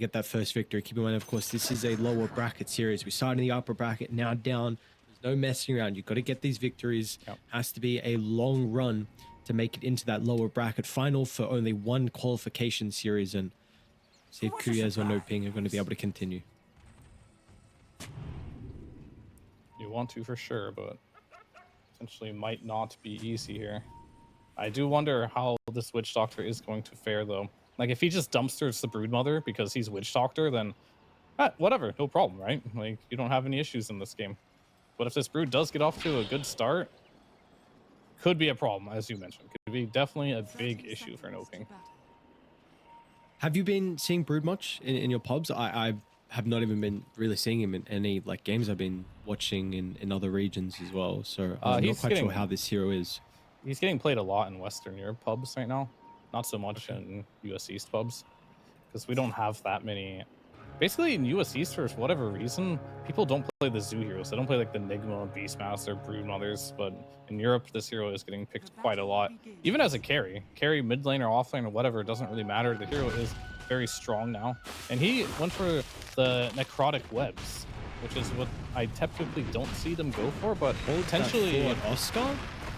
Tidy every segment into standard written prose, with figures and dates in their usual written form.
get that first victory. Keep in mind, of course, this is a lower bracket series. We started in the upper bracket, now down. There's no messing around. You've got to get these victories. Yep. Has to be a long run to make it into that lower bracket final for only one qualification series, and see if Cuyes or NoPing are going to be able to continue. You want to for sure, but potentially might not be easy here. I do wonder how this Witch Doctor is going to fare, though. Like, if he just dumpsters the Broodmother because he's Witch Doctor, then whatever, no problem, right? Like, you don't have any issues in this game. But if this Brood does get off to a good start, could be a problem, as you mentioned. Could be definitely a big issue for NoPing. Have you been seeing Brood much in your pubs? I have not even been really seeing him in any like games I've been watching in other regions as well. So I'm not quite sure how this hero is. He's getting played a lot in Western Europe pubs right now. Not so much in US East pubs, because we don't have that many. Basically, in US East, for whatever reason, people don't play the zoo heroes. They don't play like the Nigma, Beastmaster, Broodmothers. But in Europe, this hero is getting picked quite a lot. Even as a carry, mid lane or off lane or whatever, it doesn't really matter. The hero is very strong now. And he went for the Necrotic Webs, which is what I typically don't see them go for, but potentially... Oscar?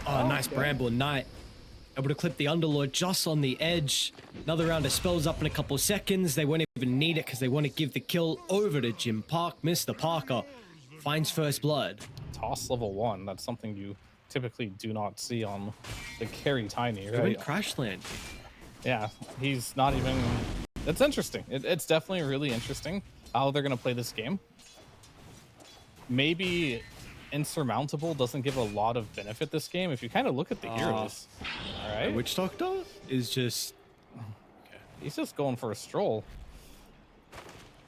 Oh, nice Bramble Knight. Able to clip the Underlord just on the edge. Another round of spells up in a couple of seconds. They won't even need it because they want to give the kill over to Jim Park. Mr. Parker finds first blood. Toss level 1. That's something you typically do not see on the carry Tiny, right? Even Crash Land. Yeah, he's not even... It's interesting. It's definitely really interesting how they're going to play this game. Maybe Insurmountable doesn't give a lot of benefit this game if you kind of look at the heroes. All right, Witch Doctor is just... Okay. He's just going for a stroll.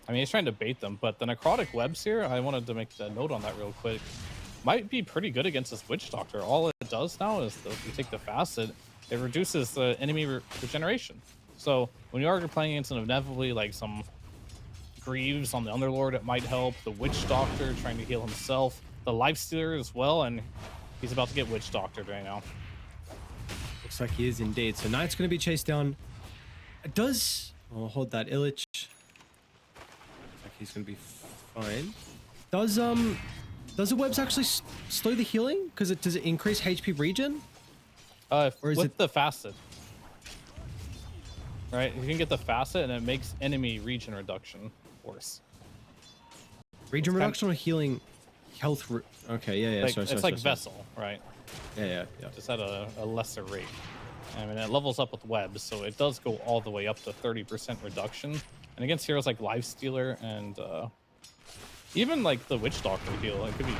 I mean, he's trying to bait them, but the Necrotic Webs here, I wanted to make a note on that real quick, might be pretty good against this Witch Doctor. All it does now is if you take the Facet, it reduces the enemy regeneration. So when you are playing against an inevitably like some Greaves on the Underlord, it might help. The Witch Doctor trying to heal himself. The Lifestealer as well, and he's about to get Witch Doctored right now. Looks like he is indeed. So Knight's going to be chased down. It does... Oh, hold that, Illich. Looks like he's going to be fine. Does the webs actually slow the healing? Because does it increase HP regen? Or is with the Facet. Right, you can get the Facet and it makes enemy regen reduction worse. Regen reduction or healing health? Okay, yeah. Like, sorry, it's like Vessel, right? Yeah. Just at a lesser rate. I mean, it levels up with webs, so it does go all the way up to 30% reduction. And against heroes like Lifestealer and even like the Witch Doctor heal, it could be.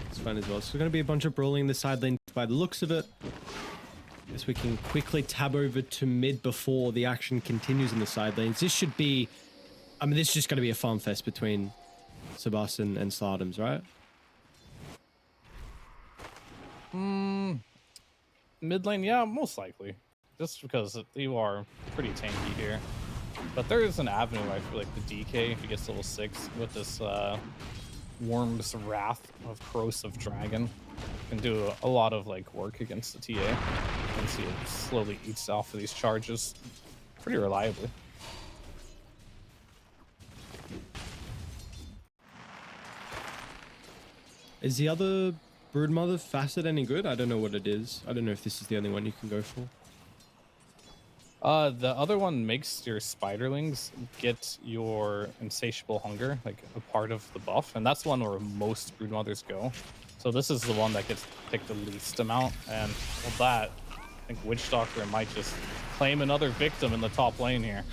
It's fine as well. So, going to be a bunch of brawling in the side lane by the looks of it. Guess we can quickly tab over to mid before the action continues in the side lanes. This should be, I mean, this is just going to be a farm fest between Sebastian and Slardoms, right? Mid lane, yeah, most likely. Just because you are pretty tanky here. But there is an avenue, I feel like, the DK, if he gets level 6, with this Worm's Wrath of Corrosive Dragon. Can do a lot of like work against the TA. You can see it slowly eats off of these charges pretty reliably. Is the other Broodmother Facet any good? I don't know what it is. I don't know if this is the only one you can go for. The other one makes your Spiderlings get your Insatiable Hunger, like a part of the buff, and that's the one where most Broodmothers go. So this is the one that gets picked the least amount, and with that, I think Witch Doctor might just claim another victim in the top lane here.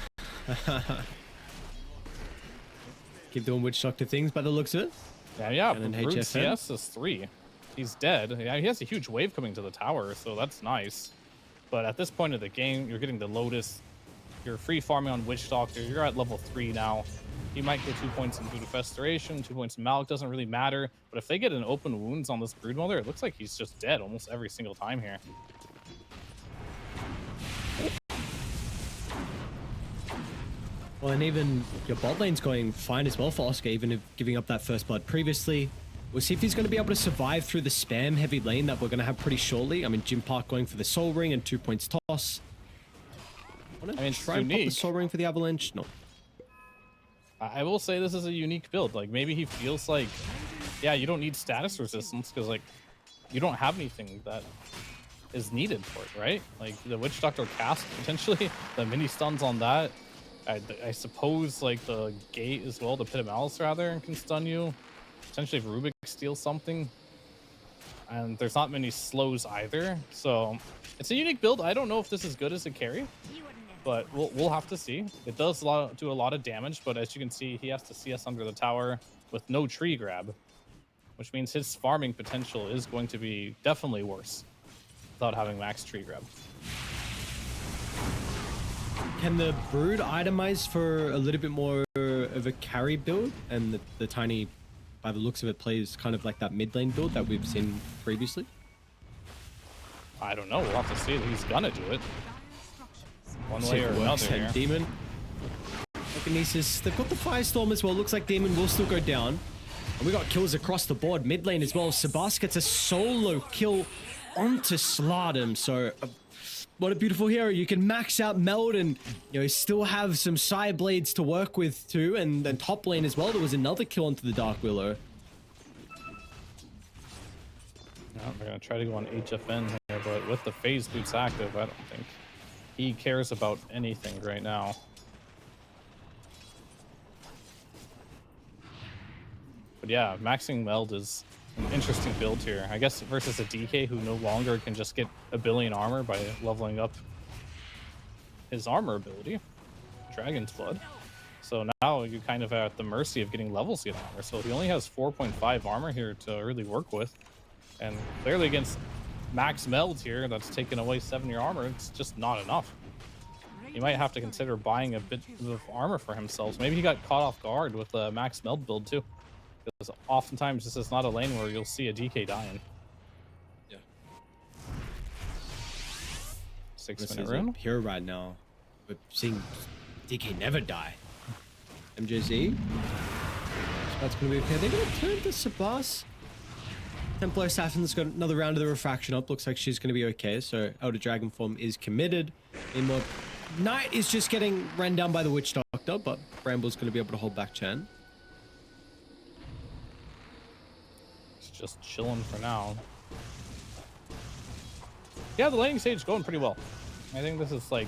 Keep doing Witch Doctor things by the looks of it. Yeah, and then Brood CS is 3. He's dead. Yeah, he has a huge wave coming to the tower, so that's nice. But at this point of the game, you're getting the Lotus. You're free farming on Witch Doctor. You're at level 3 now. You might get 2 points in Food of Festeration, 2 points in Malik. Doesn't really matter. But if they get an open wounds on this Broodmother, it looks like he's just dead almost every single time here. Well, and even your bot lane's going fine as well for Oscar, even if giving up that first blood previously. We'll see if he's going to be able to survive through the spam heavy lane that we're going to have pretty shortly. I mean, Jim Park going for the Soul Ring and 2 points toss. I mean, it's try and pop the unique. Soul Ring for the Avalanche. No. I will say this is a unique build. Like maybe he feels like, yeah, you don't need status resistance because like you don't have anything that is needed for it, right? Like the Witch Doctor cast potentially, the mini stuns on that. I suppose like the gate as well, the Pit of Malice rather, can stun you. Potentially if Rubik steals something. And there's not many slows either. So it's a unique build. I don't know if this is good as a carry, but we'll have to see. It does do a lot of damage, but as you can see, he has to see us under the tower with no tree grab, which means his farming potential is going to be definitely worse without having max tree grab. Can the Brood itemize for a little bit more of a carry build? And the Tiny, by the looks of it, plays kind of like that mid lane build that we've seen previously? I don't know. We'll have to see. He's gonna do it one way or another here. Demon. Telekinesis. They've got the Firestorm as well. Looks like Demon will still go down. And we got kills across the board. Mid lane as well. Sebas gets a solo kill onto Slardom. So what a beautiful hero. You can max out Meld and still have some side blades to work with too. And then top lane as well. There was another kill onto the Dark Willow. We're going to try to go on HFN here, but with the phase boots active, I don't think he cares about anything right now. But yeah, maxing Meld is an interesting build here. I guess versus a DK who no longer can just get a billion armor by leveling up his armor ability, Dragon's Blood. So now you're kind of at the mercy of getting levels in armor. So he only has 4.5 armor here to really work with. And clearly against max Meld here, that's taken away 7 armor, it's just not enough. He might have to consider buying a bit of armor for himself. Maybe he got caught off guard with the max Meld build too. Because oftentimes this is not a lane where you'll see a DK dying. Yeah. 6-minute rune. Here right now, we're seeing DK never die. MJZ. That's going to be okay. They're going to turn to Sebas. Templar Assassin's got another round of the refraction up. Looks like she's going to be okay. So Elder Dragon form is committed. Meanwhile, Knight is just getting ran down by the Witch Doctor, but Bramble's going to be able to hold back Chen. It's just chilling for now. Yeah, the laning stage is going pretty well. I think this is like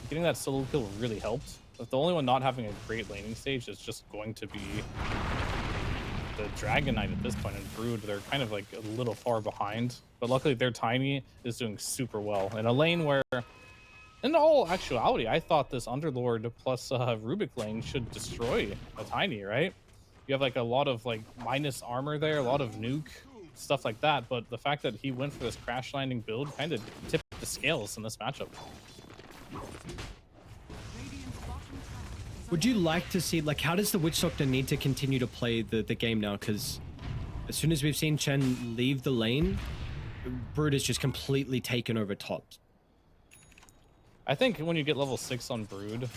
getting that solo kill really helped. But the only one not having a great laning stage is just going to be the Dragon Knight at this point, and Brood. They're kind of like a little far behind, but luckily their Tiny is doing super well in a lane where, in all actuality, I thought this Underlord plus Rubik lane should destroy a Tiny, right? You have like a lot of like minus armor there, a lot of nuke, stuff like that, but the fact that he went for this crash landing build kind of tipped the scales in this matchup. Would you like to see, like, how does the Witch Doctor need to continue to play the game now? Because as soon as we've seen Chen leave the lane, Brood has just completely taken over top. I think when you get level 6 on Brood,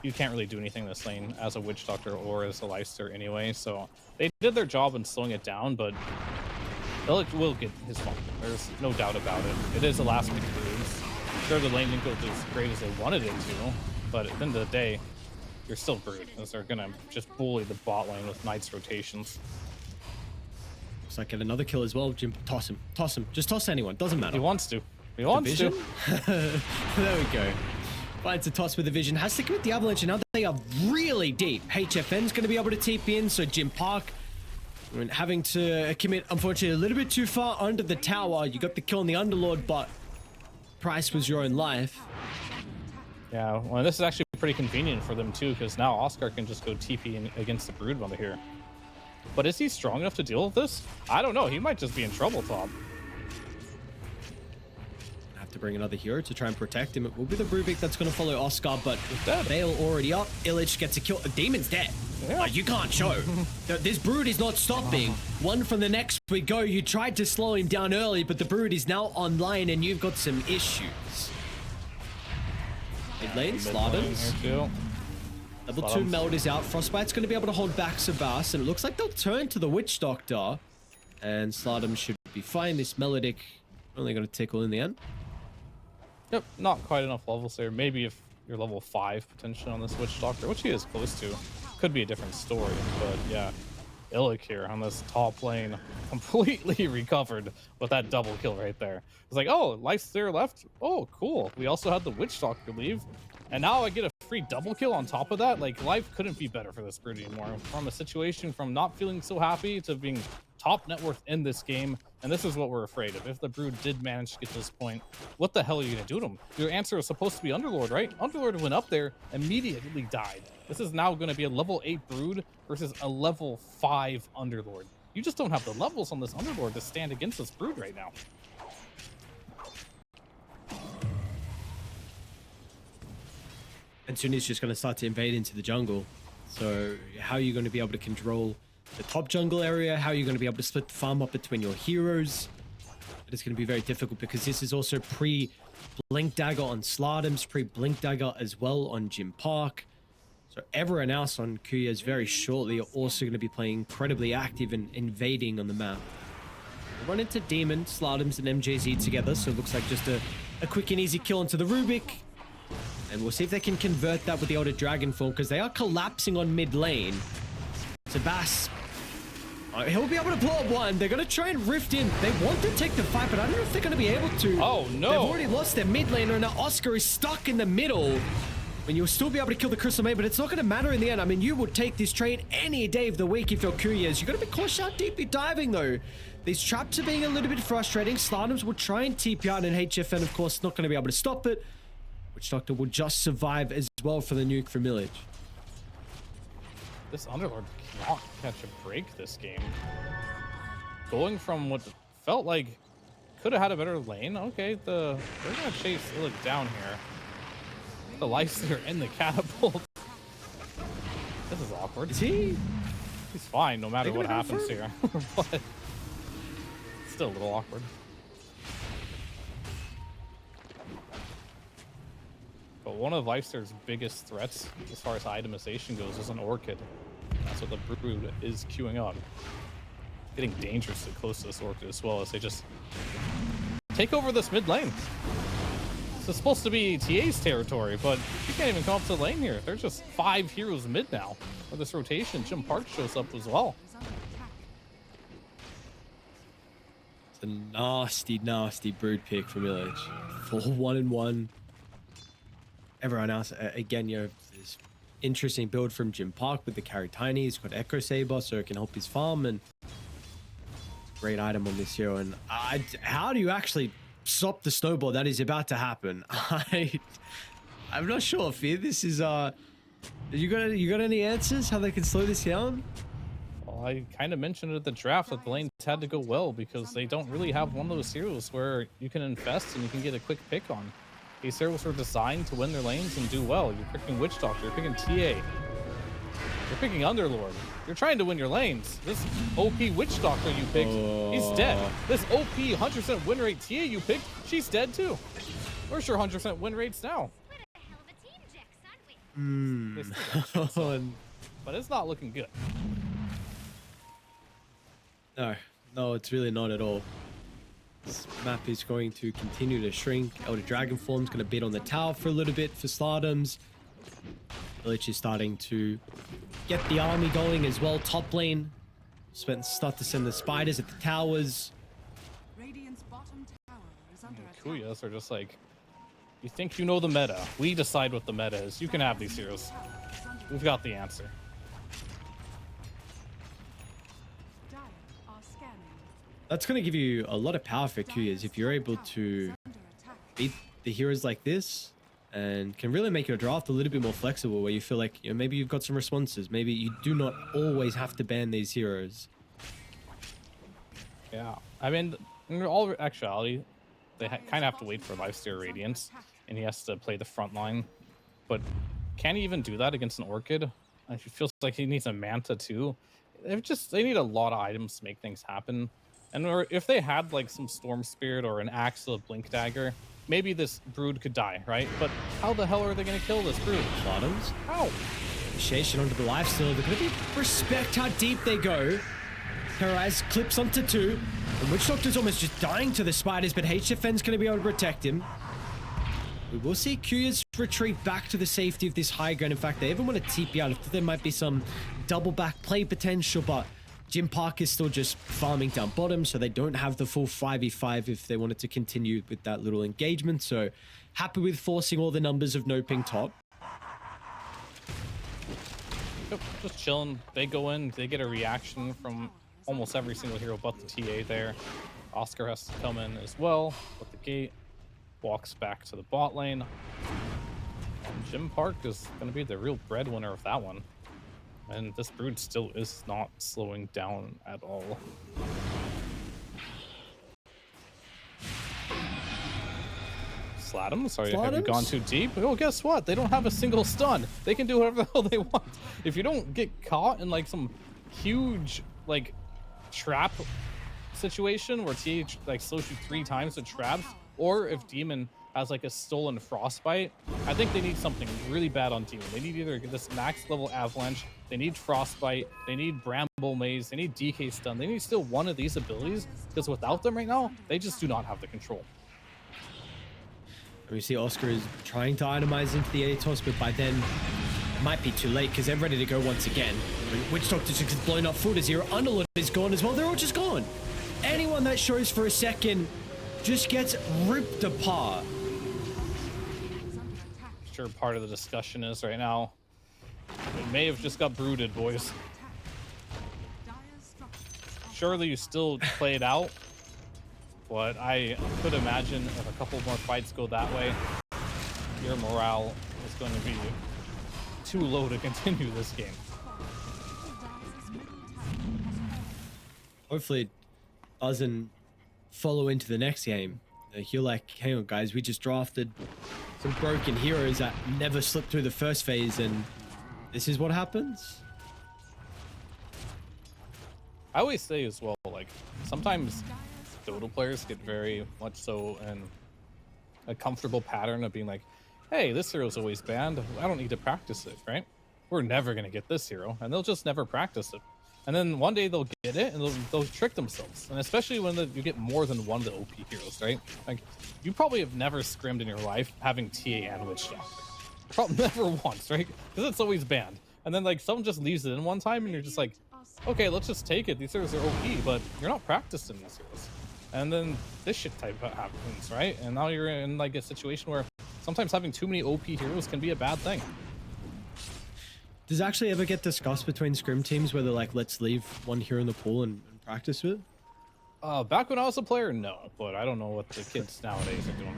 you can't really do anything in this lane as a Witch Doctor or as a Leicester anyway, so they did their job in slowing it down, but Illich will get his fun. There's no doubt about it. It is a last pick Brood. Sure, the lane didn't go as great as they wanted it to, but at the end of the day, you're still Brood, as they're gonna just bully the bot lane with Knight's rotations. Looks like get another kill as well. Jim, toss him. Toss him. Just toss anyone. Doesn't matter. He wants to. He wants to. There we go. Finds a toss with a vision. Has to commit the Avalanche, and now they are really deep. HFN's going to be able to TP in, so Jim Park having to commit, unfortunately, a little bit too far under the tower. You got the kill on the Underlord, but price was your own life. Yeah, well, this is actually pretty convenient for them too, because now Oscar can just go TP against the Brood Mother here. But is he strong enough to deal with this? I don't know. He might just be in trouble, top. Have to bring another hero to try and protect him. It will be the Rubik that's going to follow Oscar, but Bale already up. Illich gets a kill. The Demon's dead. Yeah. You can't show. This Brood is not stopping. One from the next we go. You tried to slow him down early, but the Brood is now online, and you've got some issues. Mid lane, Slardons. Level 2 Meld is out. Frostbite's going to be able to hold back Sebas, and it looks like they'll turn to the Witch Doctor. And Slardom should be fine. This Melodic only going to tickle in the end. Yep, not quite enough levels there. Maybe if your level 5 potentially on this Witch Doctor, which he is close to. Could be a different story, but yeah. Illic here on this top lane completely recovered with that double kill right there. It's like, oh, life's there left. Oh, cool. We also had the Witch Doctor leave. And now I get a free double kill on top of that. Like, life couldn't be better for this Brood anymore. From a situation from not feeling so happy to being top net worth in this game. And this is what we're afraid of. If the Brood did manage to get to this point, what the hell are you going to do to them? Your answer was supposed to be Underlord, right? Underlord went up there, immediately died. This is now going to be a level 8 Brood versus a level 5 Underlord. You just don't have the levels on this Underlord to stand against this Brood right now. And soon he's just going to start to invade into the jungle. So how are you going to be able to control the top jungle area? How are you going to be able to split the farm up between your heroes? It is going to be very difficult because this is also pre-Blink Dagger on Slardums, pre-Blink Dagger as well on Jim Park. So everyone else on Cuyes very shortly are also going to be playing incredibly active and invading on the map. We'll run into Demon, Slardums, and MJZ together, so it looks like just a quick and easy kill into the Rubik. And we'll see if they can convert that with the Elder Dragon form, because they are collapsing on mid lane. Sebas, he'll be able to blow up one. They're going to try and rift in. They want to take the fight, but I don't know if they're going to be able to. Oh, no. They've already lost their mid laner, and now Oscar is stuck in the middle. And you'll still be able to kill the Crystal Maid, but it's not going to matter in the end. I mean, you would take this trade any day of the week if you're Cuyes. You've got to be cautious how deep you're diving, though. These traps are being a little bit frustrating. Slardums will try and TP out, and HFN, of course, not going to be able to stop it. Witch Doctor will just survive as well for the nuke from Millage. This Underlord cannot catch a break this game. Going from what felt like could have had a better lane. Okay, they're going to chase Illic down here. The Lifesteal and the catapult. This is awkward. Is he? He's fine no matter what happens here. But still a little awkward. But one of Lifesteal's biggest threats as far as itemization goes is an Orchid. That's what the Brood is queuing up. Getting dangerously close to this Orchid as well as they just take over this mid lane. This is supposed to be TA's territory, but you can't even come up to the lane here. There's just 5 heroes mid now. For this rotation, Jim Park shows up as well. It's a nasty, nasty Brood pick from Millage. Full 1-1. Everyone else, again, you know, this interesting build from Jim Park with the carry Tiny. He's got Echo Saber, so it can help his farm, and it's a great item on this hero. And how do you actually stop the snowball that is about to happen? I'm not sure, Fear. This is you got any answers how they can slow this down? Well, I kind of mentioned it at the draft that the lanes had to go well because they don't really have one of those heroes where you can infest and you can get a quick pick on. These heroes were designed to win their lanes and do well. You're picking Witch Doctor, you're picking TA, you're picking Underlord. You're trying to win your lanes. This OP Witch Doctor you picked, he's dead. This OP 100% win rate TA you picked, she's dead too. Where's your 100% win rates now? But it's not looking good. No, it's really not at all. This map is going to continue to shrink. Elder Dragon form's going to bid on the tower for a little bit for Slardums. Village is starting to get the army going as well. Top lane. Start to send the spiders at the towers. Radiant's bottom tower is under attack. Cuyes are just like, you think you know the meta. We decide what the meta is. You can have these heroes. We've got the answer. That's going to give you a lot of power for Cuyes if you're able to beat the heroes like this, and can really make your draft a little bit more flexible, where you feel like, you know, maybe you've got some responses. Maybe you do not always have to ban these heroes. Yeah, I mean, in all actuality, they kind of have to wait for Lifesteal Radiance, and he has to play the front line. But can he even do that against an Orchid? It feels like he needs a Manta too. They need a lot of items to make things happen. And if they had like some Storm Spirit or an Axe of Blink Dagger, maybe this Brood could die, right? But how the hell are they going to kill this Brood? Bottoms. How? Initiation onto the Lifesteal. They're going to respect how deep they go. Terrorize clips onto 2. And Witch Doctor's almost just dying to the spiders, but HFN's going to be able to protect him. We will see Cuyes retreat back to the safety of this high ground. In fact, they even want to TP out. I thought there might be some double back play potential, but Jim Park is still just farming down bottom, so they don't have the full 5v5 if they wanted to continue with that little engagement. So happy with forcing all the numbers of NoPing top. Yep, just chilling. They go in, they get a reaction from almost every single hero but the TA there. Oscar has to come in as well with the gate. Walks back to the bot lane. And Jim Park is going to be the real breadwinner of that one. And this Brood still is not slowing down at all. Slatums? Sorry, have you gone too deep? Oh, guess what? They don't have a single stun. They can do whatever the hell they want. If you don't get caught in like some huge like trap situation where TA like slows you 3 times with traps, or if Demon has like a stolen frostbite, I think they need something really bad on Demon. They need either this max level avalanche, they need frostbite, they need bramble maze, they need DK stun, they need still one of these abilities, because without them right now, they just do not have the control. We see Oscar is trying to itemize into the Atos, but by then it might be too late because they're ready to go once again. Witch Doctor just gets blown up full to 0. Underlord is gone as well. They're all just gone. Anyone that shows for a second just gets ripped apart. Sure, part of the discussion is right now, it may have just got brooded, boys. Surely you still play it out, but I could imagine if a couple more fights go that way, your morale is going to be too low to continue this game. Hopefully it doesn't follow into the next game. You're like, hang on guys, we just drafted some broken heroes that never slipped through the first phase and this is what happens? I always say as well, like, sometimes Dota players get very much so in a comfortable pattern of being like, hey, this hero's always banned, I don't need to practice it, right? We're never going to get this hero, and they'll just never practice it. And then one day they'll get it, and they'll trick themselves. And especially when you get more than one of the OP heroes, right? Like, you probably have never scrimmed in your life having TA and Witch Doctor. Probably never once, right? Because it's always banned. And then, like, someone just leaves it in one time, and you're just like, okay, let's just take it. These heroes are OP, but you're not practicing these heroes. And then this shit type happens, right? And now you're in, like, a situation where sometimes having too many OP heroes can be a bad thing. Does it actually ever get discussed between scrim teams where they're like, let's leave one hero in the pool and practice with it? Back when I was a player, no. But I don't know what the kids nowadays are doing.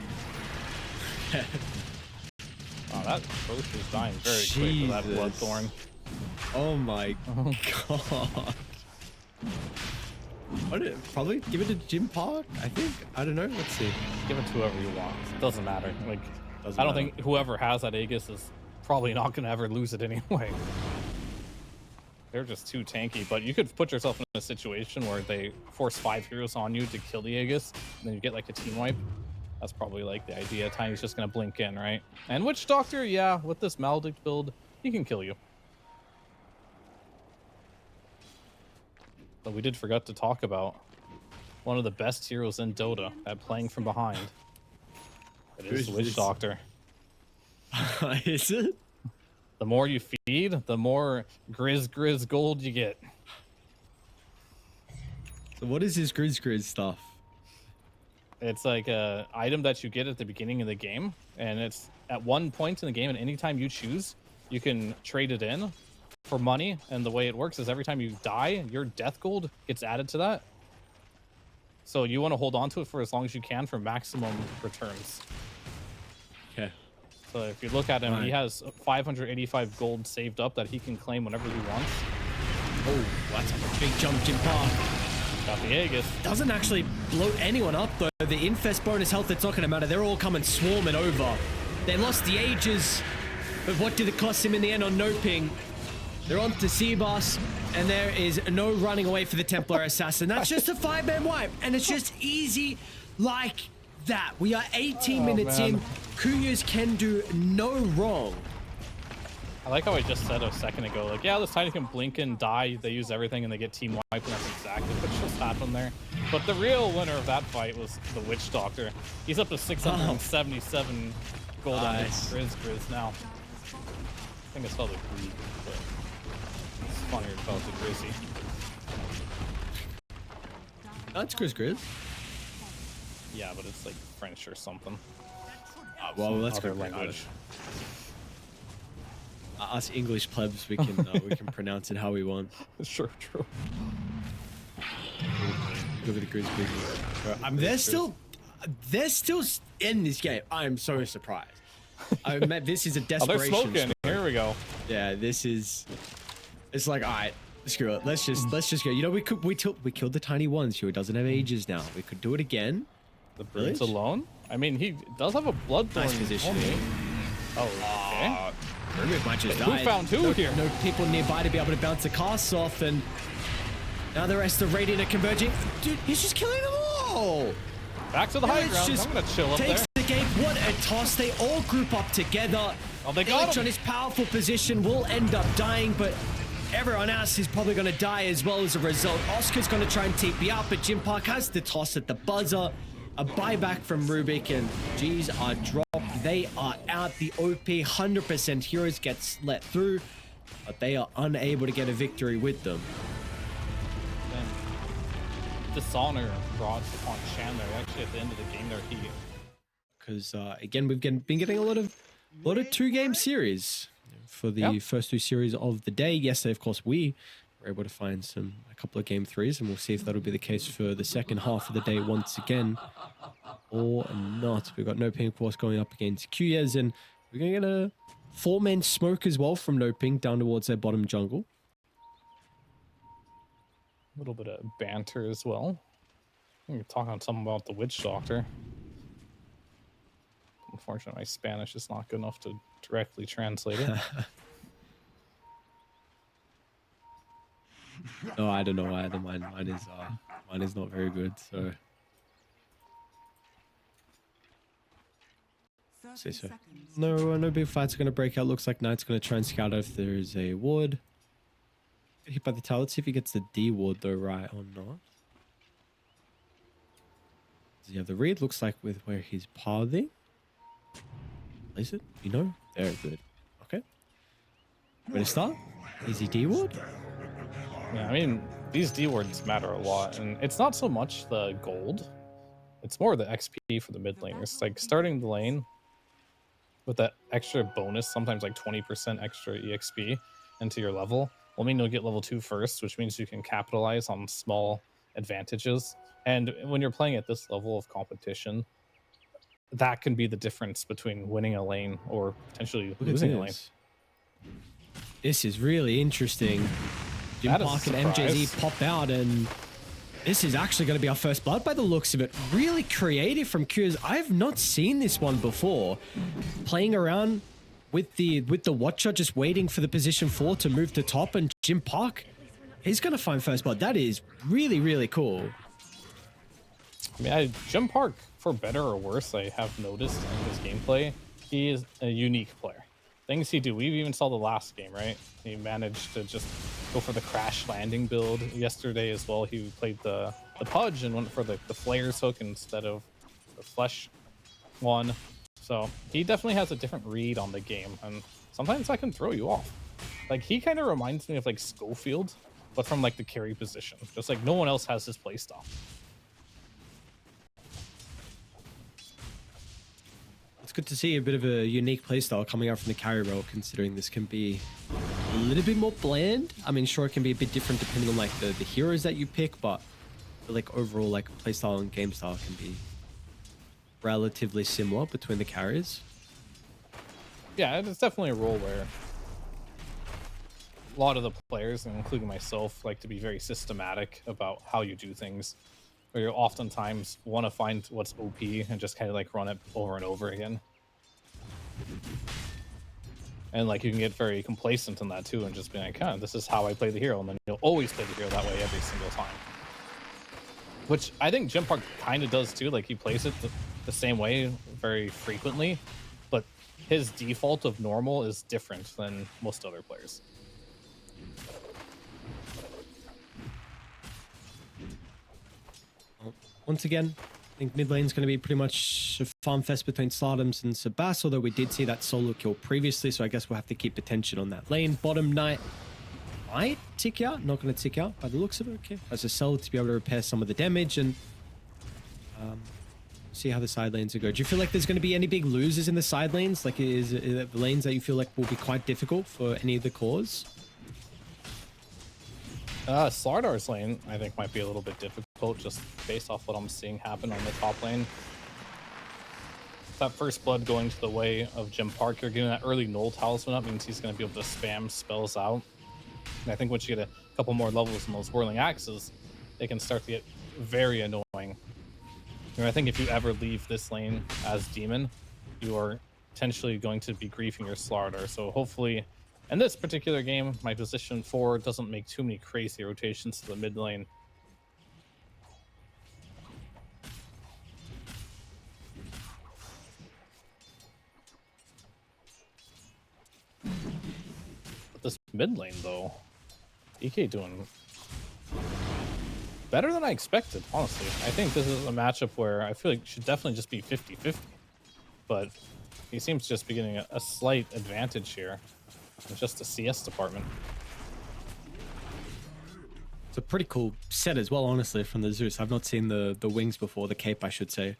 Wow, that Ghost is dying very quick with that Bloodthorn. Oh my god. Probably give it to Jim Park, I think. I don't know. Let's see. Give it to whoever you want. It doesn't matter. Like, Doesn't I don't matter. think whoever has that Aegis is probably not going to ever lose it anyway. They're just too tanky, but you could put yourself in a situation where they force 5 heroes on you to kill the Aegis, and then you get like a team wipe. That's probably like the idea. Tiny's just going to blink in, right? And Witch Doctor, yeah, with this Maledict build, he can kill you. But we did forget to talk about one of the best heroes in Dota at playing from behind. It is Witch Doctor. Is it? The more you feed, the more Grizz gold you get. So what is this Grizz stuff? It's like a item that you get at the beginning of the game, and it's at one point in the game, and anytime you choose, you can trade it in for money. And the way it works is every time you die, your death gold gets added to that. So you want to hold on to it for as long as you can for maximum returns. Okay. So if you look at him, he has 585 gold saved up that he can claim whenever he wants. Oh, that's a big jump, Jim Park. Got the Aegis. Doesn't actually blow anyone up though. The infest bonus health, it's not going to matter. They're all coming swarming over. They lost the Aegis, but what did it cost him in the end on NoPing? They're on to Seaboss, and there is no running away for the Templar Assassin. That's just a 5-man wipe, and it's just easy like that. We are 18 minutes in. Cuyes can do no wrong. I like how I just said a second ago, like, yeah, this Tiny can blink and die, they use everything and they get team wiped, and that's exactly what just happened there. But the real winner of that fight was the Witch Doctor. He's up to 677 gold on his Grizz now. I think it's called a Greek, but it's funnier to call it the Grizzy. That's Grizz. Yeah, but it's like French or something. Well, let's Other go language. Us English plebs, we can pronounce it how we want. Sure, true. Go with the Grizz. They're still in this game. I'm so surprised. This is a Oh, desperation. they're smoking. story. Here we go. Yeah, this is. It's like, all right, screw it. Let's just go. You know, we killed the tiny ones who doesn't have ages now. We could do it again. The Brutes alone? I mean, he does have a Bloodthorn. Nice positioning. Oh, okay. Rubik might just Who die. found who here? No people nearby to be able to bounce the casts off, and now the rest of Radiant are converging. Dude, he's just killing them all. Back to the high It's ground. just I'm gonna chill up takes there. the gate. What a toss. They all group up together. Oh, they got Illich him. on his powerful position will end up dying, but everyone else is probably going to die as well as a result. Oscar's going to try and TP out, but Jim Park has the toss at the buzzer. A buyback from Rubik, and G's are dropped. They are out. The OP 100% heroes gets let through, but they are unable to get a victory with them. Dishonor brought upon Chandler. Actually, at the end of the game, there he. Because again, we've been getting a lot of 2-game series for the first 2 series of the day. Yesterday, of course, we were able to find a couple of game 3s, and we'll see if that'll be the case for the second half of the day once again, or not. We've got NoPing, of course, going up against Cuyes, and we're going to get a 4-man smoke as well from NoPing down towards their bottom jungle. A little bit of banter as well. We're talking something about the Witch Doctor. Unfortunately, my Spanish is not good enough to directly translate it. No, I don't know either. Mine is not very good. So, 30 so. seconds. No big fights are going to break out. Looks like Knight's going to try and scout out if there is a ward. Get hit by the tower. Let's see if he gets the D ward though, right or not. Does he have the read? Looks like with where he's pathing. Place it. You know, very good. Okay. Ready to start? Easy D ward. Yeah, I mean, these D wards matter a lot, and it's not so much the gold, it's more the XP for the mid laners. Like starting the lane with that extra bonus, sometimes like 20% extra EXP into your level, will mean you'll get level 2 first, which means you can capitalize on small advantages. And when you're playing at this level of competition, that can be the difference between winning a lane or potentially losing a lane. This is really interesting. Jim That is Park a and MJZ surprise. pop out, and this is actually going to be our first blood by the looks of it. Really creative from Cuyes. I've not seen this one before. Playing around with the Watcher, just waiting for the position 4 to move to top, and Jim Park, he's going to find first blood. That is really, really cool. I mean, Jim Park, for better or worse, I have noticed in his gameplay, he is a unique player. Things he do, we even saw the last game, right? He managed to just go for the crash landing build. Yesterday as well, he played the Pudge and went for the Flares hook instead of the Flesh one. So he definitely has a different read on the game, and sometimes that can throw you off. Like, he kind of reminds me of like Schofield, but from like the carry position. Just like no one else has his playstyle. It's good to see a bit of a unique playstyle coming out from the carry role, considering this can be a little bit more bland. I mean, sure, it can be a bit different depending on like the heroes that you pick, but like overall, like playstyle and game style can be relatively similar between the carriers. Yeah, it's definitely a role where a lot of the players, including myself, like to be very systematic about how you do things. Where you oftentimes want to find what's OP and just kind of like run it over and over again. And like you can get very complacent in that too, and just be like, this is how I play the hero, and then you'll always play the hero that way every single time. Which I think Jim Park kind of does too. Like he plays it the same way very frequently, but his default of normal is different than most other players. Once again, I think mid lane's going to be pretty much a farm fest between Slardams and Sebas, although we did see that solo kill previously, so I guess we'll have to keep attention on that lane. Bottom Knight might tick out, not going to tick out by the looks of it. Okay, as a cell to be able to repair some of the damage and see how the side lanes are going. Do you feel like there's going to be any big losers in the side lanes? Like, is it the lanes that you feel like will be quite difficult for any of the cores? Slardar's lane, I think, might be a little bit difficult just based off what I'm seeing happen on the top lane. That first blood going to the way of Jim Parker, getting that early null talisman up means he's going to be able to spam spells out. And I think once you get a couple more levels in those whirling axes, they can start to get very annoying. And I think if you ever leave this lane as Demon, you are potentially going to be griefing your Slardar. So hopefully, in this particular game, my position forward doesn't make too many crazy rotations to the mid lane. But this mid lane, though, EK doing better than I expected, honestly. I think this is a matchup where I feel like it should definitely just be 50-50. But he seems to just be getting a slight advantage here. Just the CS department. It's a pretty cool set as well, honestly, from the Zeus. I've not seen the wings before, the cape, I should say.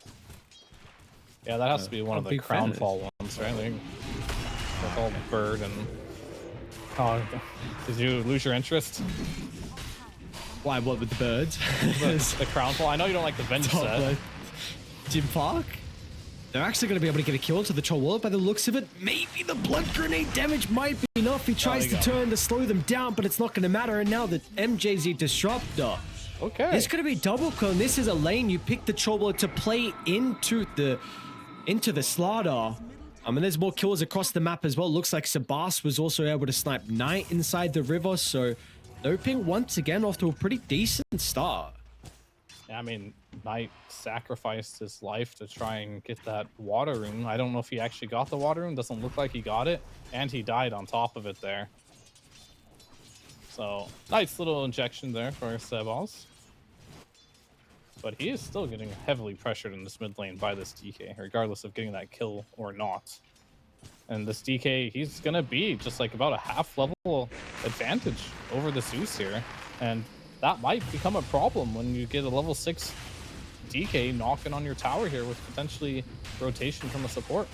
Yeah, that has to be one of the Crownfall ones, right? Like, with all bird and... Oh, did you lose your interest? Why, what, with the birds? The Crownfall? I know you don't like the bench set. Jim Park? They're actually going to be able to get a kill to the Troll Wallet by the looks of it. Maybe the blood grenade damage might be enough. He tries to turn to slow them down, but it's not going to matter. And now the MJZ Disruptor. Okay. It's going to be double kill, and this is a lane you pick the Troll Wallet to play into the Slardar. I mean, there's more kills across the map as well. Looks like Sebas was also able to snipe Knight inside the river, so NoPing once again off to a pretty decent start. Yeah, I mean, Knight sacrificed his life to try and get that water rune. I don't know if he actually got the water rune. Doesn't look like he got it. And he died on top of it there. So, nice little injection there for Sebas. But he is still getting heavily pressured in this mid lane by this DK, regardless of getting that kill or not. And this DK, he's going to be just like about a half level advantage over the Zeus here. And that might become a problem when you get a level 6 DK knocking on your tower here with potentially rotation from a support.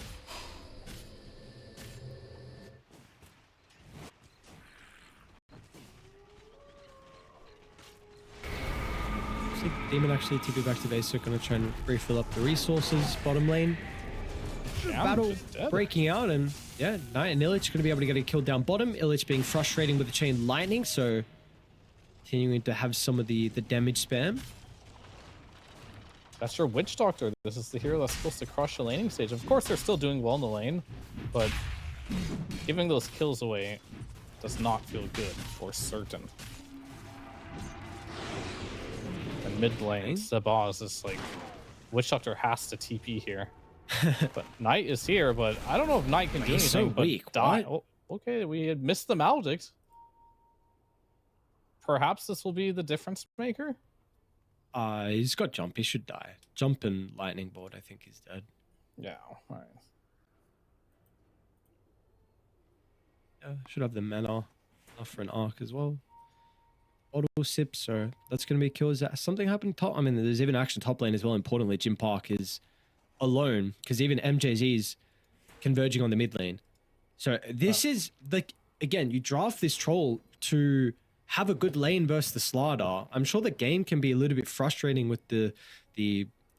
So Demon actually TP back to base, so going to try and refill up the resources. Bottom lane. Battle breaking out, and yeah, Knight and Illich going to be able to get a kill down bottom. Illich being frustrating with the chain lightning, so continuing to have some of the damage spam. That's your Witch Doctor. This is the hero that's supposed to crush the laning stage. Of course, they're still doing well in the lane, but giving those kills away does not feel good for certain. And mid lane, Sebas is like, Witch Doctor has to TP here. But Knight is here, but I don't know if Knight can do anything. So but weak. Die. Oh, okay, we had missed the Maledict. Perhaps this will be the difference maker. He's got jump. He should die. Jump and lightning board, I think he's dead. Yeah, all right. Yeah, should have the mana enough for an arc as well. Auto sip, so that's going to be kills. Something happened top. I mean, there's even action top lane as well. Importantly, Jim Park is alone because even MJZ is converging on the mid lane. So this is like, again, you draft this troll to have a good lane versus the Slardar. I'm sure the game can be a little bit frustrating with the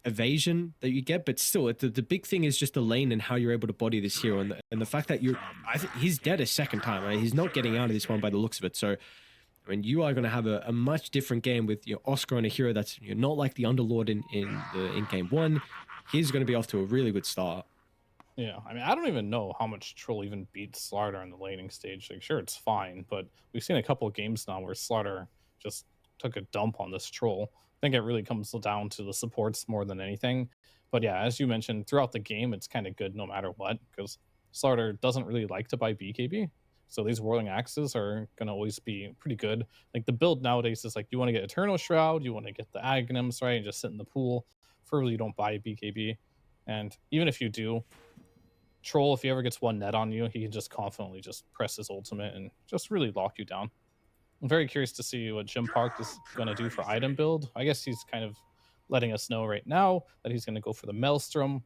evasion that you get, but still, the big thing is just the lane and how you're able to body this hero, and the fact that I think he's dead a second time. Right? He's not getting out of this one by the looks of it. So, I mean, you are going to have a much different game with your Oscar and a hero that's not like the Underlord in game one. He's going to be off to a really good start. Yeah, I mean, I don't even know how much Troll even beats Slardar in the laning stage. Like, sure, it's fine, but we've seen a couple of games now where Slardar just took a dump on this Troll. I think it really comes down to the supports more than anything. But yeah, as you mentioned, throughout the game, it's kind of good no matter what, because starter doesn't really like to buy BKB. So these whirling axes are going to always be pretty good. Like the build nowadays is like you want to get Eternal Shroud, you want to get the Aghanims, right? And just sit in the pool. Preferably you don't buy BKB. And even if you do, Troll, if he ever gets one net on you, he can just confidently just press his ultimate and just really lock you down. I'm very curious to see what Jim Park is going to do for item build. I guess he's kind of letting us know right now that he's going to go for the Maelstrom.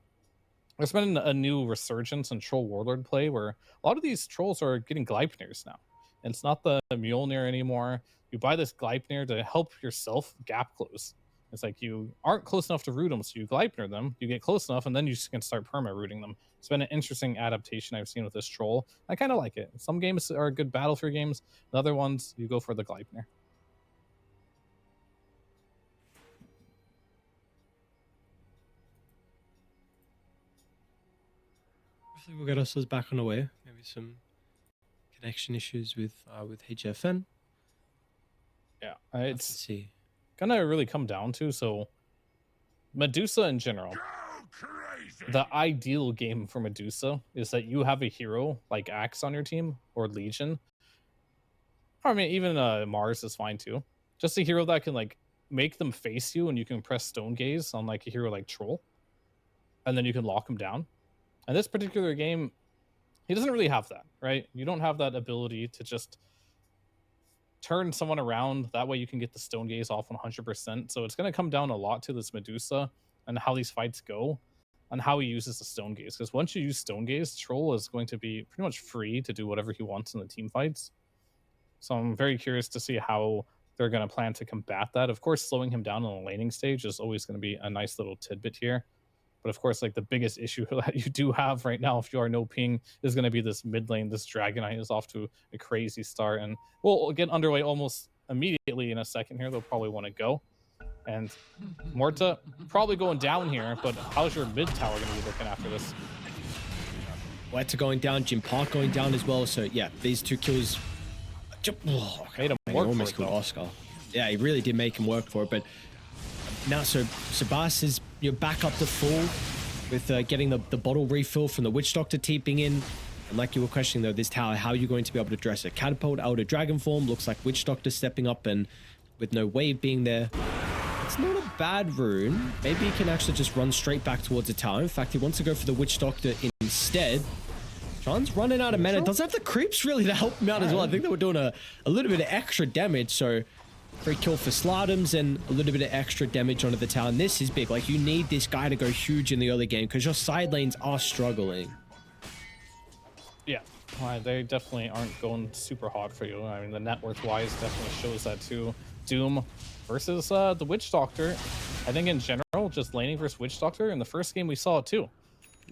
There's been a new resurgence in Troll Warlord play where a lot of these trolls are getting Gleipnirs now. And it's not the Mjolnir anymore. You buy this Gleipnir to help yourself gap close. It's like you aren't close enough to root them, so you Gleipnir them, you get close enough, and then you can start perma-rooting them. It's been an interesting adaptation I've seen with this troll. I kind of like it. Some games are good Battlefield games. The other ones, you go for the Gleipnir. Hopefully we'll get ourselves back on the way. Maybe some connection issues with HFN. Yeah, Let's see. Gonna really come down to, so Medusa in general, the ideal game for Medusa is that you have a hero like Axe on your team or Legion. I mean, even Mars is fine too. Just a hero that can like make them face you and you can press Stone Gaze on like a hero like Troll. And then you can lock him down. And this particular game, he doesn't really have that, right? You don't have that ability to just turn someone around. That way you can get the Stone Gaze off 100%. So it's going to come down a lot to this Medusa and how these fights go and how he uses the Stone Gaze. Because once you use Stone Gaze, Troll is going to be pretty much free to do whatever he wants in the team fights. So I'm very curious to see how they're going to plan to combat that. Of course, slowing him down on the laning stage is always going to be a nice little tidbit here. But of course, like the biggest issue that you do have right now, if you are NoPing, is going to be this mid lane. This Dragonite is off to a crazy start, and we'll get underway almost immediately in a second here. They'll probably want to go, and Morta probably going down here. But how's your mid tower going to be looking after this? Weta going down, Jim Park going down as well. So yeah, these two kills. Oh, Made him work almost for it, killed Oscar. Yeah, he really did make him work for it. But now, so Sebas is back up to full with getting the bottle refill from the Witch Doctor teeping in. And like you were questioning though, this tower, how are you going to be able to address it? Catapult out of Dragon Form, looks like Witch Doctor stepping up, and with no wave being there, it's not a bad rune. Maybe he can actually just run straight back towards the tower. In fact, he wants to go for the Witch Doctor instead. John's running out of mana. Doesn't have the creeps really to help him out as well. I think they were doing a little bit of extra damage, so free kill for Slardums and a little bit of extra damage onto the tower. And this is big. Like, you need this guy to go huge in the early game because your side lanes are struggling. Yeah, they definitely aren't going super hot for you. I mean, the net worth wise definitely shows that too. Doom versus the Witch Doctor. I think in general, just laning versus Witch Doctor, in the first game we saw it too.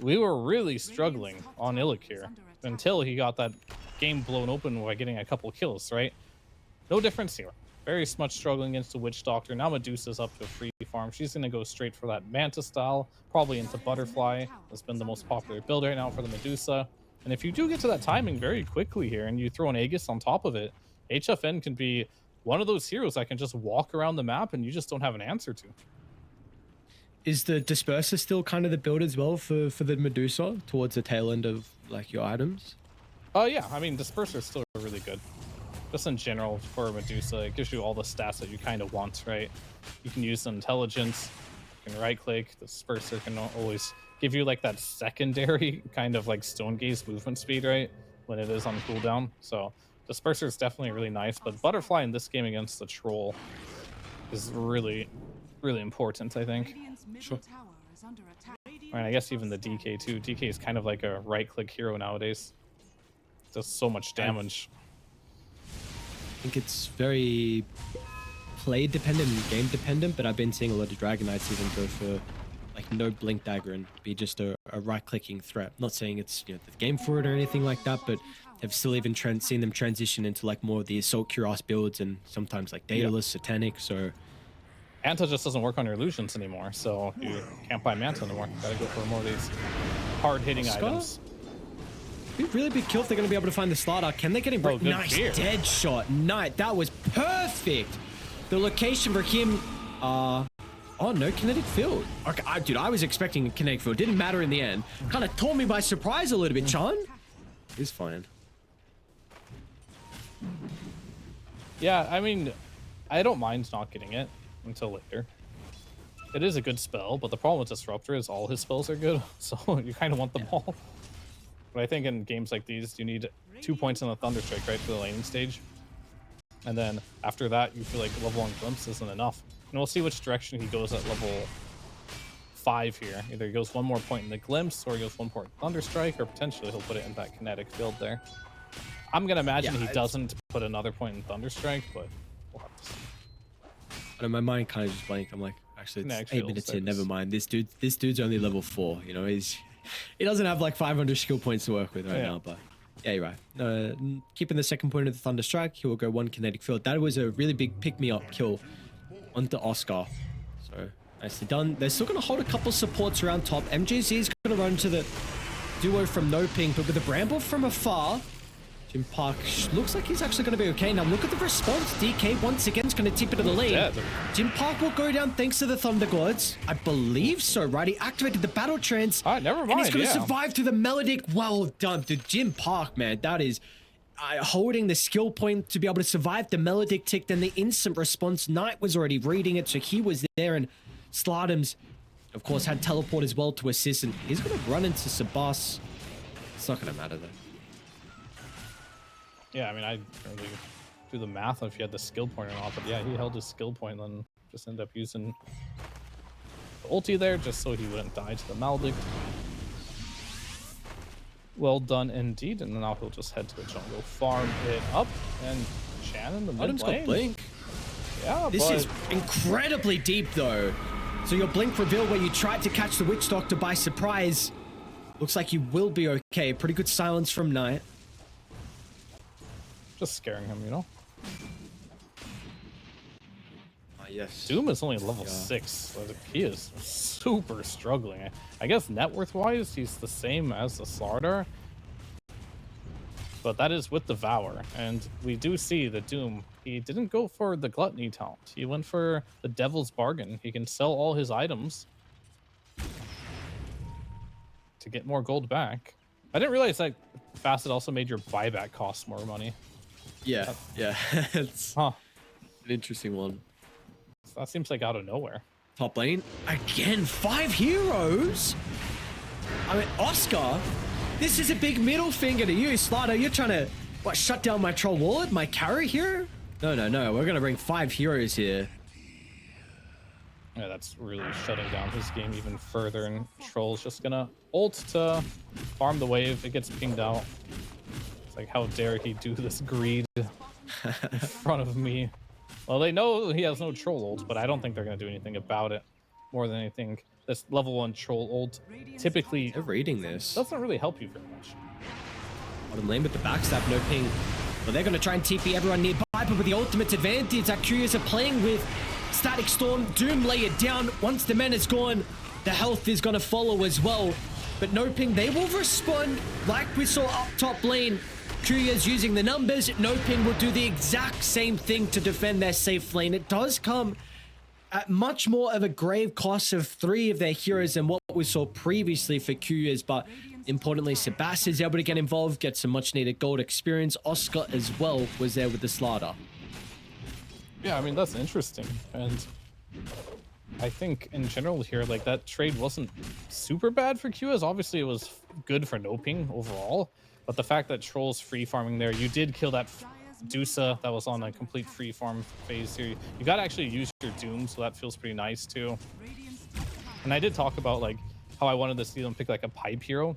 We were really struggling on Illic here until he got that game blown open by getting a couple kills, right? No difference here. Very much struggling against the Witch Doctor. Now Medusa's up to a free farm. She's going to go straight for that Manta style, probably into Butterfly. That's been the most popular build right now for the Medusa. And if you do get to that timing very quickly here and you throw an Aegis on top of it, HFN can be one of those heroes that can just walk around the map and you just don't have an answer to. Is the Disperser still kind of the build as well for the Medusa towards the tail end of like your items? Yeah, I mean, Disperser is still really good. Just in general for Medusa, it gives you all the stats that you kind of want, right? You can use intelligence, you can right click, the Disperser can always give you like that secondary kind of like Stone Gaze movement speed, right? When it is on cooldown. So Disperser is definitely really nice, but Butterfly in this game against the Troll is really, really important, I think. Sure. And I guess even the DK too. DK is kind of like a right-click hero nowadays. Does so much damage. I think it's very play dependent and game dependent, but I've been seeing a lot of Dragonites even go for like no blink dagger and be just a right-clicking threat. Not saying it's the game for it or anything like that, but I've still even seen them transition into like more of the Assault Cuirass builds and sometimes like Daedalus, Satanic, so... Manta just doesn't work on your illusions anymore, so you can't buy Manta anymore. Gotta go for more of these hard-hitting items. Be really big kill if they're going to be able to find the starter. Can they get him? Nice gear. Dead shot. Nice. That was perfect. The location for him. Oh, no kinetic field. Okay, dude, I was expecting a kinetic field. Didn't matter in the end. Kind of tore me by surprise a little bit, Chan. He's fine. Yeah, I mean, I don't mind not getting it until later. It is a good spell, but the problem with Disruptor is all his spells are good, so you kind of want them all. But I think in games like these, you need 2 points on the Thunderstrike, right, for the laning stage. And then after that, you feel like level 1 Glimpse isn't enough. And we'll see which direction he goes at level 5 here. Either he goes 1 more point in the Glimpse, or he goes 1 point in Thunderstrike, or potentially he'll put it in that kinetic field there. I'm going to imagine he doesn't put another point in Thunderstrike, but we'll have to see. I know, my mind kind of just blanked. I'm like, actually, it's Kinetic 8 minutes in. fields, Never mind. This dude's only level 4. You know, he doesn't have like 500 skill points to work with right now. But yeah, you're right. Keeping the second point of the Thunderstrike, he will go 1 kinetic field. That was a really big pick-me-up kill onto Oscar. So nicely done. They're still going to hold a couple supports around top. MJZ is going to run to the duo from NoPing, but with the Bramble from afar, Jim Park looks like he's actually going to be okay. Now look at the response. DK once again is going to tip it to the lane. Yeah, Jim Park will go down thanks to the Thunder Gods. I believe so, right? He activated the battle trance. All right, never mind. And he's going to survive through the melodic. Well done to Jim Park, man. That is holding the skill point to be able to survive the melodic tick. Then the instant response. Knight was already reading it, so he was there. And Slardums, of course, had teleport as well to assist. And he's going to run into Sabas. It's not going to matter, though. Yeah, I mean, I don't really do the math if he had the skill point or not, but yeah, he held his skill point and then just ended up using the ulti there just so he wouldn't die to the Maledict. Well done indeed, and now he'll just head to the jungle, farm it up, and Shan in the mid lane. Got Blink. Yeah, This is incredibly deep, though. So your Blink reveal where you tried to catch the Witch Doctor by surprise. Looks like you will be okay. Pretty good silence from Knight. just scaring him, you know? Yes. Doom is only level 6, so he is super struggling. I guess net worth wise, he's the same as the Slardar, but that is with Devour. And we do see that Doom, he didn't go for the Gluttony talent. He went for the Devil's Bargain. He can sell all his items to get more gold back. I didn't realize that Facet also made your buyback cost more money. Yeah, yeah. It's an interesting one. That seems like out of nowhere. Top lane. Again, 5 heroes? I mean, Oscar, this is a big middle finger to you, Slardar. You're trying to, what, shut down my troll wallet, my carry here? No, no, no. We're going to bring 5 heroes here. Yeah, that's really shutting down his game even further, and Troll's just going to ult to farm the wave. It gets pinged out. It's like, how dare he do this greed in front of me? Well, they know he has no troll ult, but I don't think they're going to do anything about it. More than anything, this level 1 troll ult typically They're reading this. doesn't really help you very much. Bottom lane with the backstab, NoPing. Well, they're going to try and TP everyone nearby, but with the ultimate advantage that Cuyes are playing with. Static Storm, Doom lay it down. Once the man is gone, the health is going to follow as well. But NoPing, they will respond like we saw up top lane. Cuyes using the numbers. NoPing will do the exact same thing to defend their safe lane. It does come at much more of a grave cost of 3 of their heroes than what we saw previously for Cuyes, but importantly, Sebastian is able to get involved, get some much needed gold experience. Oscar as well was there with the Slardar. Yeah, I mean, that's interesting. And I think in general here, like, that trade wasn't super bad for Cuyes. Obviously, it was good for NoPing overall. But the fact that Troll's free farming there, you did kill that Dusa that was on a complete free farm phase here. You got to actually use your Doom, so that feels pretty nice too. And I did talk about like how I wanted to see them pick like a pipe hero.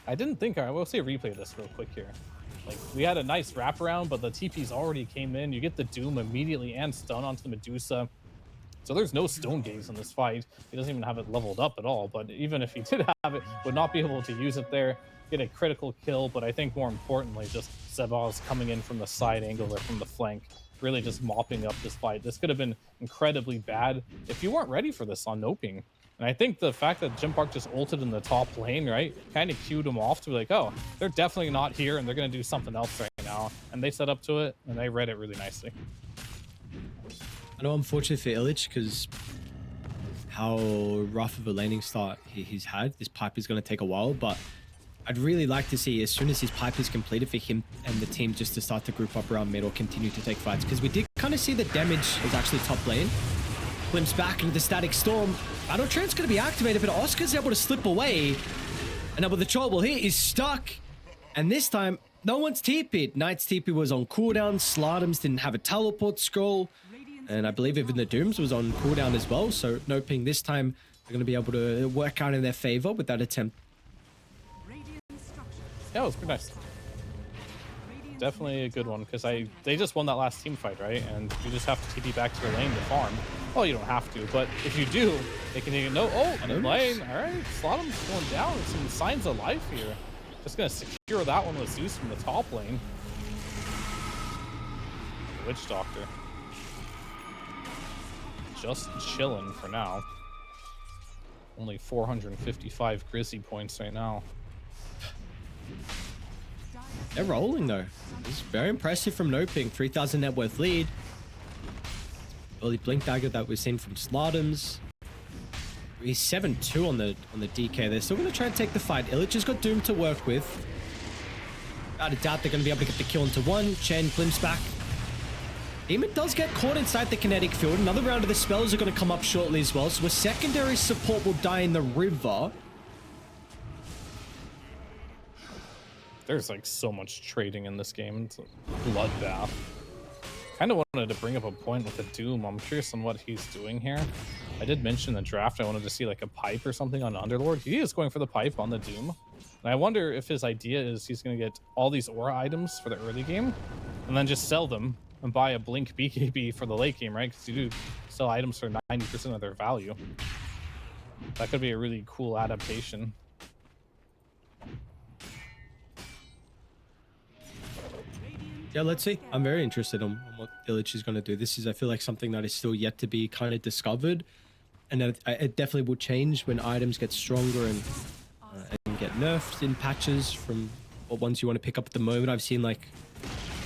I didn't think, I will say replay this real quick here. Like, we had a nice wraparound, but the TPs already came in. You get the Doom immediately and stun onto the Medusa. So there's no Stone Gaze in this fight. He doesn't even have it leveled up at all. But even if he did have it, would not be able to use it there. Get a critical kill, but I think more importantly, just Sebas coming in from the side angle or from the flank, really just mopping up this fight. This could have been incredibly bad if you weren't ready for this on NoPing. And I think the fact that Jim Park just ulted in the top lane, right, kind of cued him off to be like, oh, they're definitely not here and they're going to do something else right now. And they set up to it and they read it really nicely. I know, unfortunately for Illich, because how rough of a laning start he's had. This pipe is going to take a while, but I'd really like to see as soon as his pipe is completed for him and the team just to start to group up around mid or continue to take fights, because we did kind of see the damage was actually top lane. Glimpse back into the static storm. Battle Trance going to be activated, but Oscar's able to slip away. And now with the troll, well, he is stuck. And this time, no one's TP'd. Knight's TP was on cooldown. Slardums didn't have a teleport scroll. And I believe even the Dooms was on cooldown as well. So NoPing this time, they're going to be able to work out in their favor with that attempt. Yeah, it was pretty nice. Definitely a good one, because they just won that last team fight, right? And you just have to TP back to your lane to farm. Well, you don't have to, but if you do, they can even know. Oh, lane. All right, Slotham's going down. Some signs of life here. Just gonna secure that one with Zeus from the top lane. Witch Doctor. Just chilling for now. Only 455 Grizzly points right now. They're rolling though. It's very impressive from NoPing. 3,000 net worth lead. Early blink dagger that we've seen from Slardums. He's 7-2 on the DK. They're still going to try and take the fight. Illich has got Doom to work with. Without a doubt, they're going to be able to get the kill into one. Chen glimpse back. Demon does get caught inside the kinetic field. Another round of the spells are going to come up shortly as well. So a secondary support will die in the river. There's like so much trading in this game. It's a bloodbath. Kind of wanted to bring up a point with the Doom. I'm curious on what he's doing here. I did mention in the draft I wanted to see like a pipe or something on Underlord. He is going for the pipe on the Doom. And I wonder if his idea is he's going to get all these aura items for the early game and then just sell them and buy a Blink BKB for the late game, right? Because you do sell items for 90% of their value. That could be a really cool adaptation. Yeah, let's see. I'm very interested on what Illich is going to do. This is, I feel like, something that is still yet to be kind of discovered. And it definitely will change when items get stronger and get nerfed in patches from what ones you want to pick up at the moment. I've seen like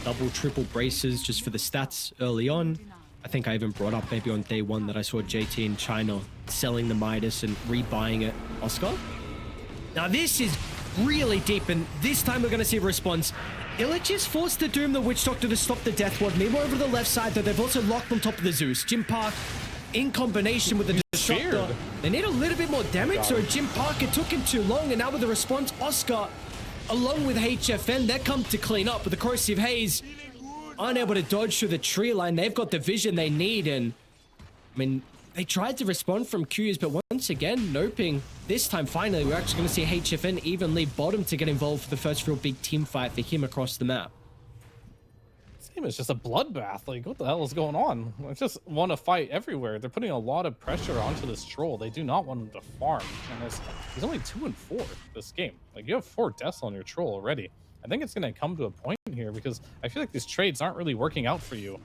double, triple braces just for the stats early on. I think I even brought up maybe on day one that I saw JT in China selling the Midas and rebuying it. Oscar? Now this is really deep, and this time we're going to see a response. Illich is forced to Doom the Witch Doctor to stop the Death Ward. Meanwhile, over the left side, though, they've also locked on top of the Zeus. Jim Park, in combination with the Disruptor. They need a little bit more damage, so Jim Park, it took him too long, and now with the response, Oscar, along with HFN, they come to clean up, but the Corrosive Haze aren't able to dodge through the tree line. They've got the vision they need, and, I mean, they tried to respond from Cuyes, but once again, NoPing. This time, finally, we're actually going to see HFN even leave bottom to get involved for the first real big team fight for him across the map. This game is just a bloodbath. Like, what the hell is going on? I just want to fight everywhere. They're putting a lot of pressure onto this troll. They do not want him to farm. And he's only 2-4 this game. Like, you have 4 deaths on your troll already. I think it's going to come to a point here because I feel like these trades aren't really working out for you.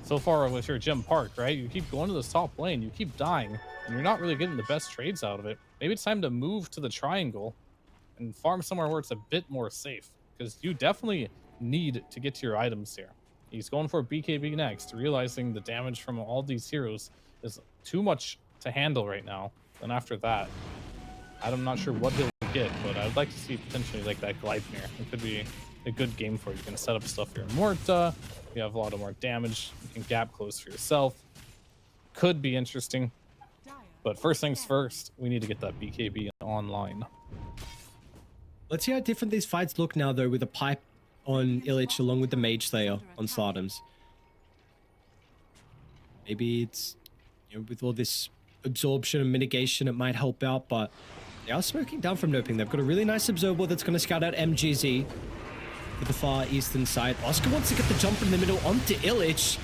So far with your Jim Park, right? You keep going to this top lane, you keep dying, and you're not really getting the best trades out of it. Maybe it's time to move to the triangle and farm somewhere where it's a bit more safe, because you definitely need to get to your items here. He's going for a BKB next, realizing the damage from all these heroes is too much to handle right now. And after that, I'm not sure what he'll get, but I'd like to see potentially like that Gleipnir. It could be a good game for you. You can set up stuff here in Morta. You have a lot of more damage. You can gap close for yourself. Could be interesting. But first things first, we need to get that BKB online. Let's see how different these fights look now, though, with a pipe on Illich along with the Mage Slayer on Slardums. Maybe it's, you know, with all this absorption and mitigation, it might help out, but they are smoking down from NoPing. They've got a really nice observer that's going to scout out MGZ to the far eastern side. Oscar wants to get the jump in the middle onto Illich.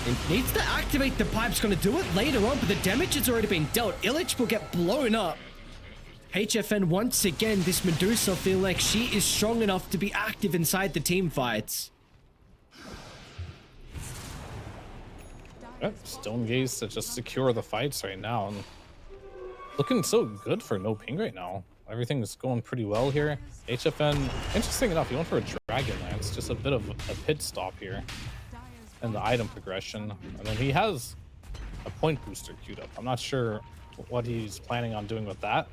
And needs to activate the pipes. Going to do it later on, but the damage has already been dealt. Illich will get blown up. HFN once again, this Medusa feeling like she is strong enough to be active inside the team fights. Stone Gaze to just secure the fights right now. And looking so good for NoPing right now. Everything is going pretty well here. HFN, interesting enough, he went for a Dragon Lance. Just a bit of a pit stop here. And the item progression. And then he has a point booster queued up. I'm not sure what he's planning on doing with that.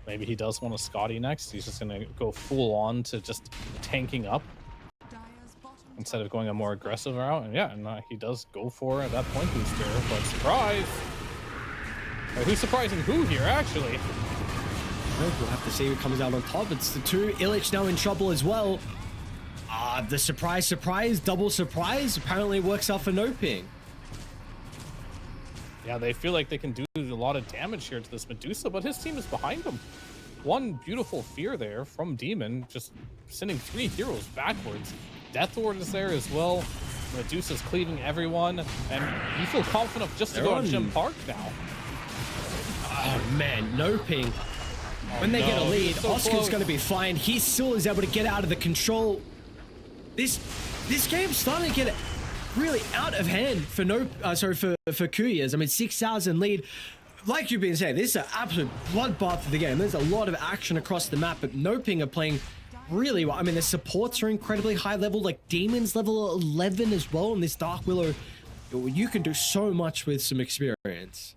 Maybe he does want a Scotty next. He's just going to go full on to just tanking up instead of going a more aggressive route. And yeah, and he does go for that point booster, but surprise! Wait, who's surprising who here, actually? We'll have to see who comes out on top. It's the two. Illich now in trouble as well. The surprise, double surprise apparently works out for NoPing. Yeah, they feel like they can do a lot of damage here to this Medusa, but his team is behind him. One beautiful fear there from Demon, just sending 3 heroes backwards. Death Ward is there as well. Medusa's cleaving everyone, and you feel confident just to go on Jim Park now. Oh man, NoPing. When they get a lead, so Oscar's going to be fine. He still is able to get out of the control. This game's starting to get really out of hand for for Cuyes. I mean, 6,000 lead. Like you've been saying, this is an absolute bloodbath of the game. There's a lot of action across the map, but NoPing are playing really well. I mean, the supports are incredibly high level, like Demon's level 11 as well. And this Dark Willow, you can do so much with some experience.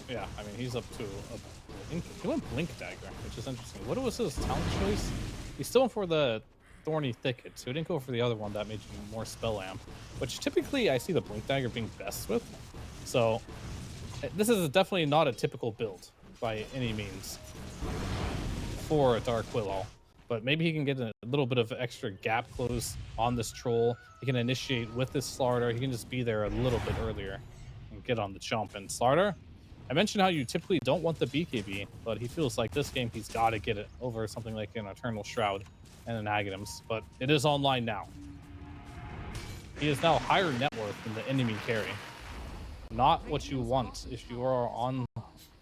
Yeah, I mean, he's up to he went Blink Dagger, which is interesting. What was his talent choice? He still went for the Thorny Thicket, so he didn't go for the other one that made you more spell amp, which typically I see the Blink Dagger being best with. So this is definitely not a typical build by any means for a Dark Willow, but maybe he can get a little bit of extra gap close on this troll. He can initiate with this Slardar. He can just be there a little bit earlier and get on the jump. And Slardar, I mentioned how you typically don't want the BKB, but he feels like this game he's got to get it over something like an Eternal Shroud and an Aghanims, but it is online now. He is now higher net worth than the enemy carry. Not what you want if you are on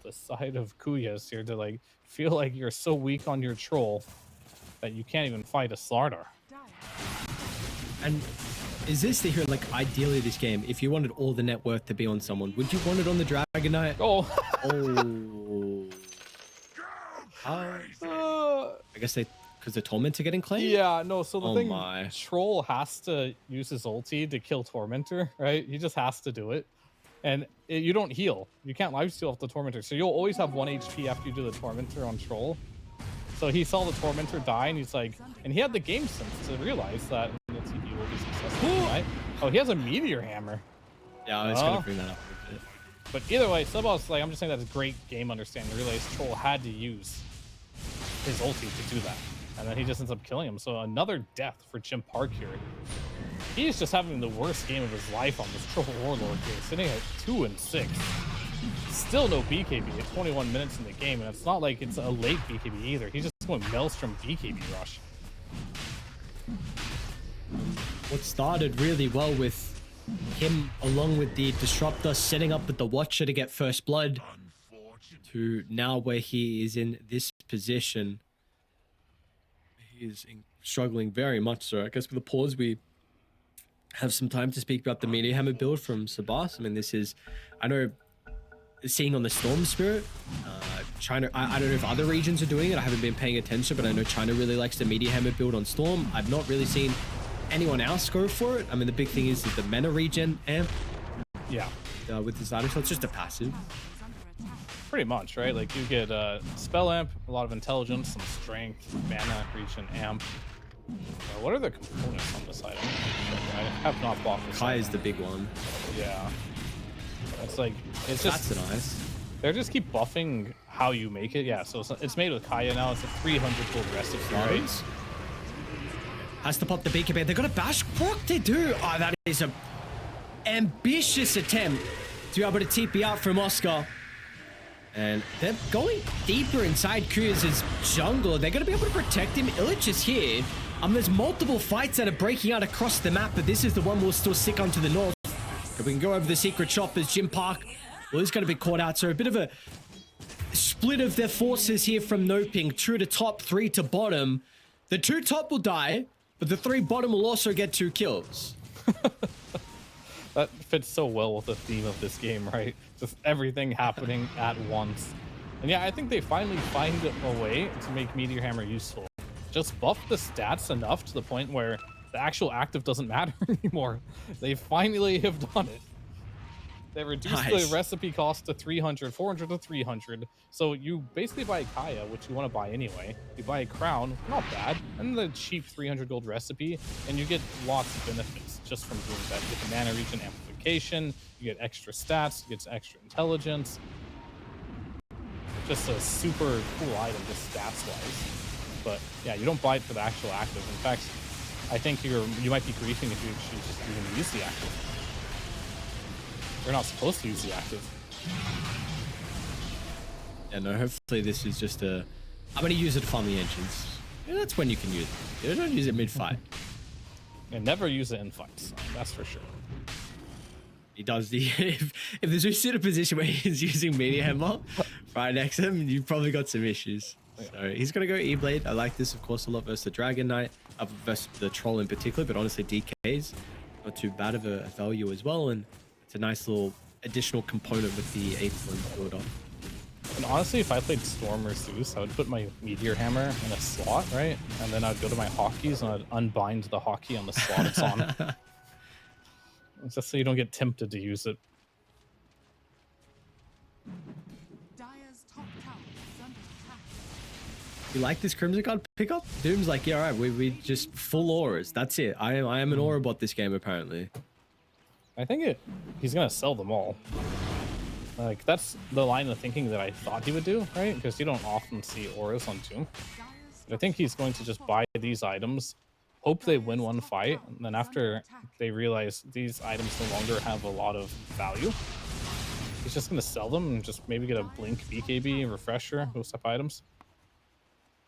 the side of Cuyes here, to like feel like you're so weak on your troll that you can't even fight a Slardar. And is this the hero, like ideally this game, if you wanted all the net worth to be on someone, would you want it on the Dragon Knight? Oh. I guess because the Tormentor getting claimed? Yeah, no, so the thing, Troll has to use his ulti to kill Tormentor, right? He just has to do it. And you don't heal. You can't lifesteal off the Tormentor. So you'll always have 1 HP after you do the Tormentor on Troll. So he saw the Tormentor die, and he's like, and he had the game sense to realize that the TP will be successful, right? Oh, he has a Meteor Hammer. Yeah, I was going to bring that up a bit. But either way, Subboss, like, I'm just saying that's a great game understanding. To realize Troll had to use his ulti to do that. And then he just ends up killing him. So another death for Jim Park here. He's just having the worst game of his life on this Troll Warlord here, sitting at 2 and 6. Still no BKB at 21 minutes in the game, and it's not like it's a late BKB either. He's just going Maelstrom BKB rush. What started really well with him, along with the Disruptor, setting up with the Watcher to get first blood, to now where he is in this position. He is struggling very much so. I guess with the pause, we have some time to speak about the Meteor Hammer build from Sabas. I mean, this is, I know, seeing on the Storm Spirit, China, I don't know if other regions are doing it. I haven't been paying attention, but I know China really likes the Meteor Hammer build on Storm. I've not really seen anyone else go for it. I mean, the big thing is the mana regen amp. Yeah. With this item, so it's just a passive. Pretty much, right? Like you get spell amp, a lot of intelligence, some strength, mana, regen, amp. What are the components on this item? I have not bought this. Kai is the big one. Yeah. It's like, it's just... That's nice. They just keep buffing how you make it. Yeah, so it's made with Kaya now. It's a 300 gold recipe, right? Has to pop the BKB. They're gonna bash. What they do? Oh, that is a ambitious attempt to be able to TP out from Oscar. And they're going deeper inside Cuyes' jungle. They're gonna be able to protect him. Illich is here. There's multiple fights that are breaking out across the map, but this is the one we'll still stick onto the north. If we can go over the secret shop as Jim Park, well, he's going to be caught out. So a bit of a split of their forces here from NoPing. 2 to top, 3 to bottom. The 2 top will die, but the 3 bottom will also get 2 kills. That fits so well with the theme of this game, right? Just everything happening at once. And yeah, I think they finally find a way to make Meteor Hammer useful. Just buff the stats enough to the point where the actual active doesn't matter anymore. They finally have done it. They reduced Nice. the recipe cost to 300, 400 to 300. So you basically buy a Kaya, which you want to buy anyway. You buy a crown, not bad, and the cheap 300 gold recipe, and you get lots of benefits just from doing that. You get the mana regen amplification, you get extra stats, you get extra intelligence. Just a super cool item, just stats wise. But yeah, you don't buy it for the actual active. In fact, I think you might be griefing if you actually just even use the active. You're not supposed to use the active. Yeah, no, hopefully this is just a... I'm going to use it to farm the engines. Yeah, that's when you can use it. You don't use it mid-fight. And never use it in fights, that's for sure. He does the... If there's just in a position where he's using Meteor Hammer right next to him, you've probably got some issues. So he's going to go E-Blade. I like this, of course, a lot versus the Dragon Knight, versus the Troll in particular, but honestly, DK's not too bad of a value as well, and it's a nice little additional component with the 8th one build up. And honestly, if I played Storm or Zeus, I would put my Meteor Hammer in a slot, right? And then I'd go to my hotkeys and I'd unbind the hotkey on the slot it's on. Just so you don't get tempted to use it. Dire's top tower is under attack. You like this Crimson Guard pickup? Doom's like, yeah, all right, we just full auras. That's it. I am an aura bot this game, apparently. I think he's going to sell them all. Like, that's the line of thinking that I thought he would do, right? Because you don't often see auras on Doom. I think he's going to just buy these items, hope they win one fight, and then after they realize these items no longer have a lot of value, he's just going to sell them and just maybe get a Blink BKB, Refresher, those type of items.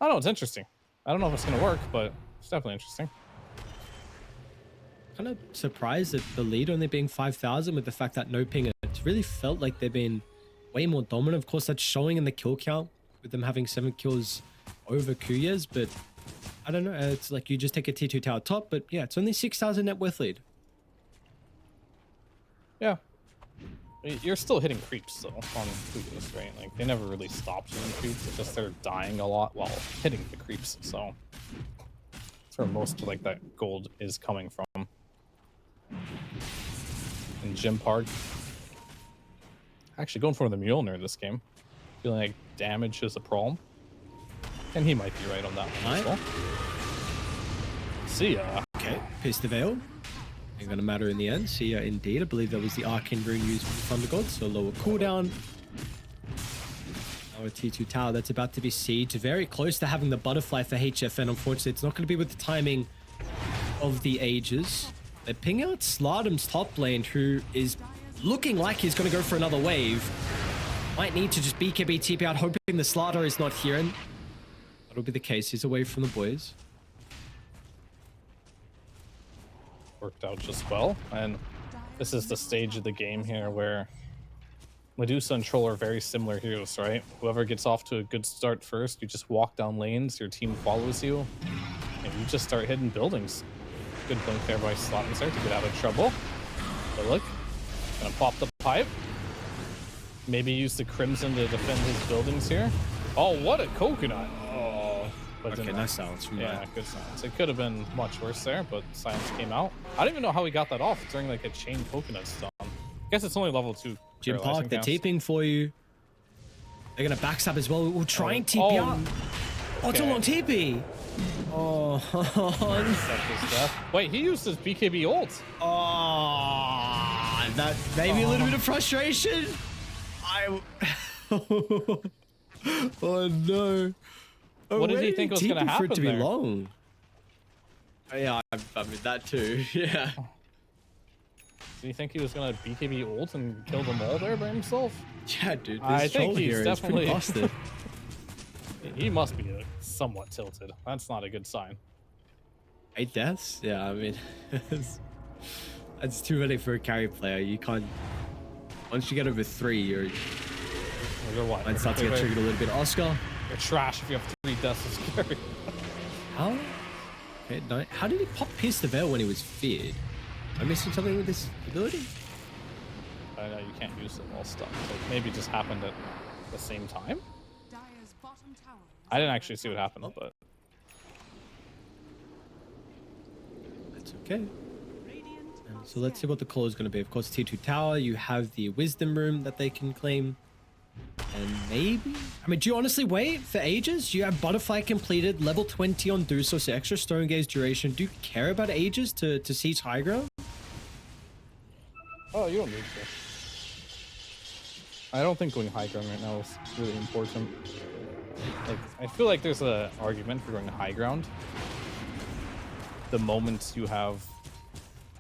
I don't know, it's interesting. I don't know if it's going to work, but it's definitely interesting. Kind of surprised at the lead only being 5,000 with the fact that NoPing, it's really felt like they've been way more dominant. Of course, that's showing in the kill count with them having 7 kills over Cuyes, but I don't know. It's like you just take a T2 tower top, but yeah, it's only 6,000 net worth lead. Yeah. You're still hitting creeps, though, on Cuyes, right? Like, they never really stopped hitting creeps. It's just they're dying a lot while hitting the creeps, so that's where most of, like, that gold is coming from. In Gym Park. Actually, going for the Mjolnir this game. Feeling like damage is a problem. And he might be right on that one as well. See ya. Okay, Pierce the Veil. Ain't gonna matter in the end. See ya indeed. I believe that was the Arcane Rune used for the Thunder God, so lower cooldown. Our T2 tower that's about to be sieged. Very close to having the butterfly for HFN. Unfortunately, it's not going to be with the timing of the Ages. They're ping out Slardam's top lane, who is looking like he's going to go for another wave. Might need to just BKB TP out, hoping the Slardar is not here. And that'll be the case. He's away from the boys. Worked out just well. And this is the stage of the game here where Medusa and Troll are very similar heroes, right? Whoever gets off to a good start first, you just walk down lanes, your team follows you, and you just start hitting buildings. Good blink there by Slotting there to get out of trouble. But look, gonna pop the pipe. Maybe use the Crimson to defend his buildings here. Oh, what a coconut! Oh, but Okay, nice silence from yeah, that. good silence. It could have been much worse there, but silence came out. I don't even know how he got that off during like a chain coconut stun. I guess it's only level 2. Gym Park, paralyzing they're cast. TPing for you. They're gonna backstab as well. We'll try and TP out. Oh, it's a okay. long TP. Oh, Accept his death. Wait, he used his BKB ult. oh, that maybe a little bit of frustration. Oh no. What did he think was gonna for it to be happen there? long? Oh, yeah, I mean that too. Yeah. Do you think he was gonna BKB ult and kill them all there by himself? Yeah, dude. This I think troll he's here is definitely pretty busted. He must be somewhat tilted. That's not a good sign. 8 deaths? Yeah, I mean, that's too many for a carry player. You can't. Once you get over 3, you're what? might start to get triggered a little bit. Oscar. You're trash if you have 3 deaths as carry. How? Okay, no. How did he pop Pierce the Veil when he was feared? Am I missing something with this ability? I know you can't use it while stuck. So maybe it just happened at the same time. Dire's bottom tower is I didn't under actually see what attack. happened, but That's okay. Radiant So let's see what the call is going to be. Of course, T2 Tower, you have the Wisdom Room that they can claim. And maybe... I mean, do you honestly wait for ages? You have Butterfly completed, level 20 on Duso, so extra Stone Gaze duration. Do you care about ages to siege high ground? Oh, you don't need to. I don't think going high ground right now is really important. Like, I feel like there's an argument for going high ground the moment you have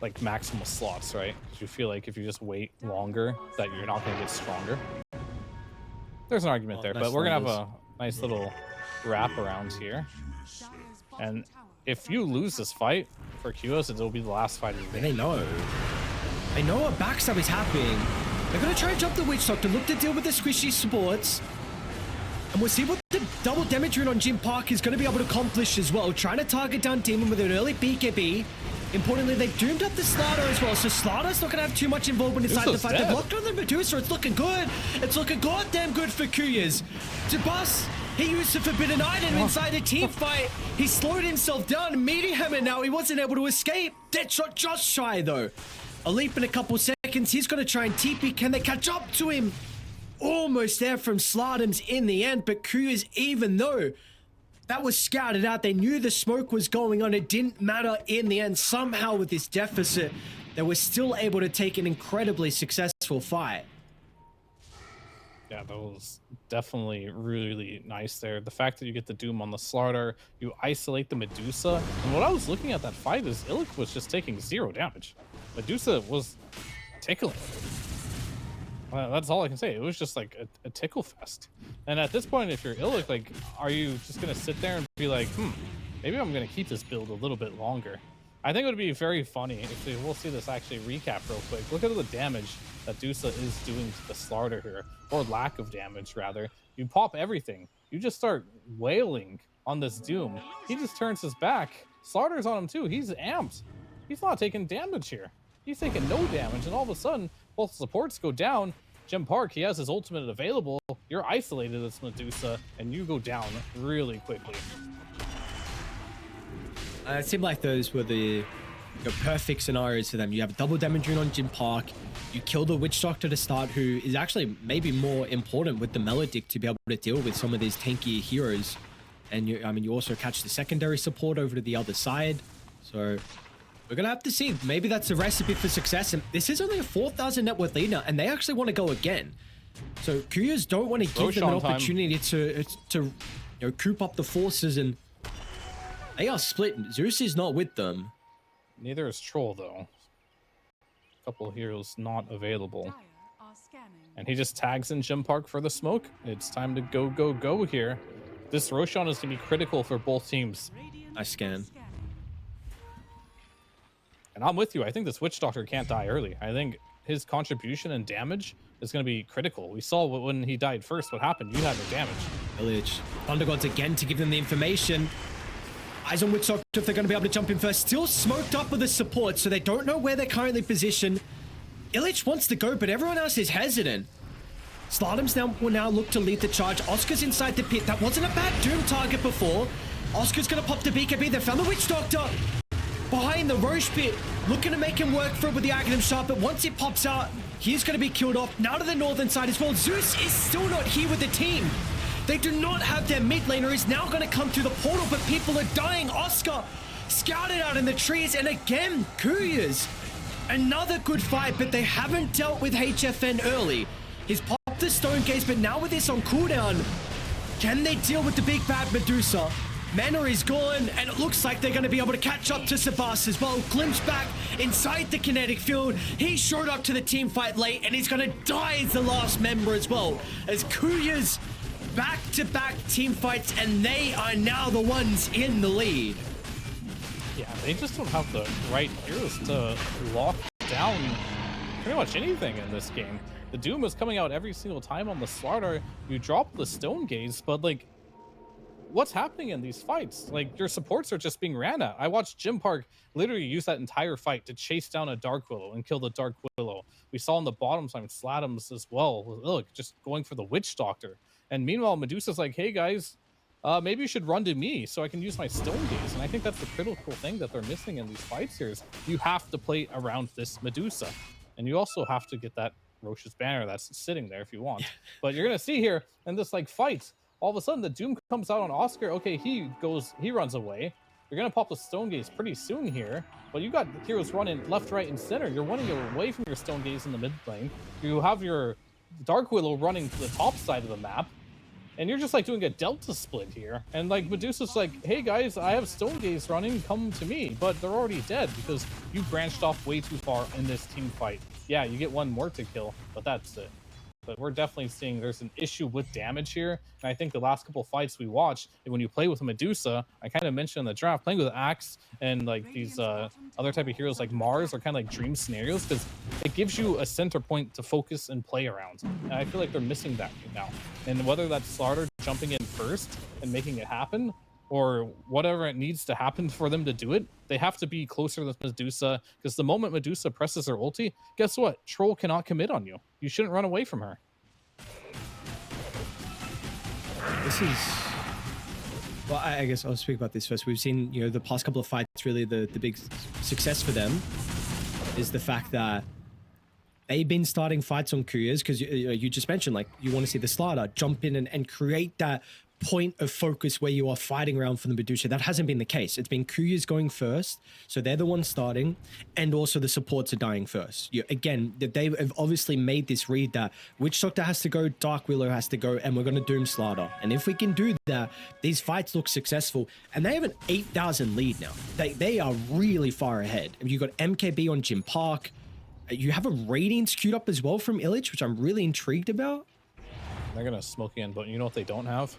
like maximal slots, right? Because you feel like if you just wait longer, that you're not going to get stronger. There's an argument there, but we're gonna have a nice little wrap around here. And if you lose this fight for Cuyes, it'll be the last fight of the game. They know. They know a backstab is happening. They're gonna try and jump the Witch Doctor, look to deal with the squishy supports. And we'll see what the double damage rune on Jim Park is going to be able to accomplish as well. Trying to target down Demon with an early BKB. Importantly, they've doomed up the Slaughter as well, so Slaughter's not going to have too much involvement inside the fight. They've locked on the Medusa. It's looking good. It's looking goddamn good for Cuyes. Tabas, he used the Forbidden Item inside the team fight. He slowed himself down. Meeting him, and now he wasn't able to escape. Deadshot just shy, though. A leap in a couple seconds. He's going to try and TP. Can they catch up to him? Almost there from Slardums in the end, but Cuyes, even though that was scouted out, they knew the smoke was going on. It didn't matter in the end. Somehow with this deficit, they were still able to take an incredibly successful fight. Yeah, that was definitely really nice there. The fact that you get the Doom on the Slaughter, you isolate the Medusa. And what I was looking at that fight is Illich was just taking 0 damage. Medusa was tickling. That's all I can say. It was just like a tickle fest. And at this point, if you're Illich, like, are you just going to sit there and be like, maybe I'm going to keep this build a little bit longer? I think it would be very funny if we'll see this actually recap real quick. Look at the damage that Dusa is doing to the Slaughter here, or lack of damage, rather. You pop everything. You just start wailing on this Doom. He just turns his back. Slaughter's on him too. He's amped. He's not taking damage here. He's taking no damage, and all of a sudden, both supports go down. Jim Park, he has his ultimate available. You're isolated as Medusa, and you go down really quickly. It seemed like those were the perfect scenarios for them. You have a double damage rune on Jim Park. You kill the Witch Doctor to start, who is actually maybe more important with the Melodic to be able to deal with some of these tanky heroes. And you also catch the secondary support over to the other side. So we're going to have to see. Maybe that's a recipe for success. And this is only a 4,000 net worth lead now, and they actually want to go again. So Cuyes don't want to give them an opportunity to coop up the forces, and they are split. Zeus is not with them. Neither is Troll, though. A couple of heroes not available. And he just tags in Jim Park for the smoke. It's time to go here. This Roshan is going to be critical for both teams. I scan. And I'm with you. I think this Witch Doctor can't die early. I think his contribution and damage is going to be critical. We saw when he died first what happened. You had no damage. Village. Thunder Gods again to give them the information. Eyes on Witch Doctor if they're going to be able to jump in first. Still smoked up with the support, so they don't know where they're currently positioned. Illich wants to go, but everyone else is hesitant. Slardums will now look to lead the charge. Oscar's inside the pit. That wasn't a bad Doom target before. Oscar's going to pop the BKB. They found the Witch Doctor behind the Roche pit, looking to make him work for it with the Aghanim Sharp, but once it pops out, he's going to be killed off. Now to the northern side as well. Zeus is still not here with the team. They do not have their mid laner. He's now going to come through the portal, but people are dying. Oscar scouted out in the trees, and again, Cuyes. Another good fight, but they haven't dealt with HFN early. He's popped the Stone Gaze, but now with this on cooldown, can they deal with the big bad Medusa? Mana is gone, and it looks like they're going to be able to catch up to Sabas as well. Glimpse back inside the kinetic field. He showed up to the team fight late, and he's going to die as the last member as well. As Cuyes back-to-back team fights, and they are now the ones in the lead. Yeah, they just don't have the right heroes to lock down pretty much anything in this game. The Doom is coming out every single time on the Slaughter. You drop the Stone Gaze, but like, what's happening in these fights? Like, your supports are just being ran at. I watched Jim Park literally use that entire fight to chase down a Dark Willow and kill the Dark Willow. We saw on the bottom side with Sladums as well. Look, just going for the Witch Doctor. And meanwhile, Medusa's like, hey guys, maybe you should run to me so I can use my stone gaze. And I think that's the critical thing that they're missing in these fights here is you have to play around this Medusa. And you also have to get that Roche's banner that's sitting there if you want. But you're going to see here in this like fight, all of a sudden the Doom comes out on Oscar. Okay, he runs away. You're going to pop the stone gaze pretty soon here. But you got heroes running left, right, and center. You're running away from your stone gaze in the mid lane. You have your Dark Willow running to the top side of the map. And you're just like doing a delta split here. And like Medusa's like, hey guys, I have stone gaze running, come to me. But they're already dead because you branched off way too far in this team fight. Yeah, you get one more to kill, but that's it. But we're definitely seeing there's an issue with damage here. And I think the last couple fights we watched, when you play with a Medusa, I kind of mentioned in the draft, playing with Axe and like these other type of heroes like Mars are kind of like dream scenarios because it gives you a center point to focus and play around. And I feel like they're missing that right now. And whether that's Slaughter jumping in first and making it happen, or whatever it needs to happen for them to do it, they have to be closer to Medusa, because the moment Medusa presses her ulti, guess what? Troll cannot commit on you. You shouldn't run away from her. This is... Well, I guess I'll speak about this first. We've seen, you know, the past couple of fights, really the big success for them is the fact that they've been starting fights on Cuyes, because you just mentioned, like, you want to see the Slaughter jump in and create that point of focus where you are fighting around for the Medusa. That hasn't been the case. It's been Cuyes going first, so they're the ones starting, and also the supports are dying first. Again, they have obviously made this read that Witch Doctor has to go, Dark Willow has to go, and we're going to Doom Slaughter. And if we can do that, these fights look successful, and they have an 8,000 lead now. They are really far ahead. You've got MKB on Jim Park. You have a Radiance queued up as well from Illich, which I'm really intrigued about. They're going to smoke in, but you know what they don't have?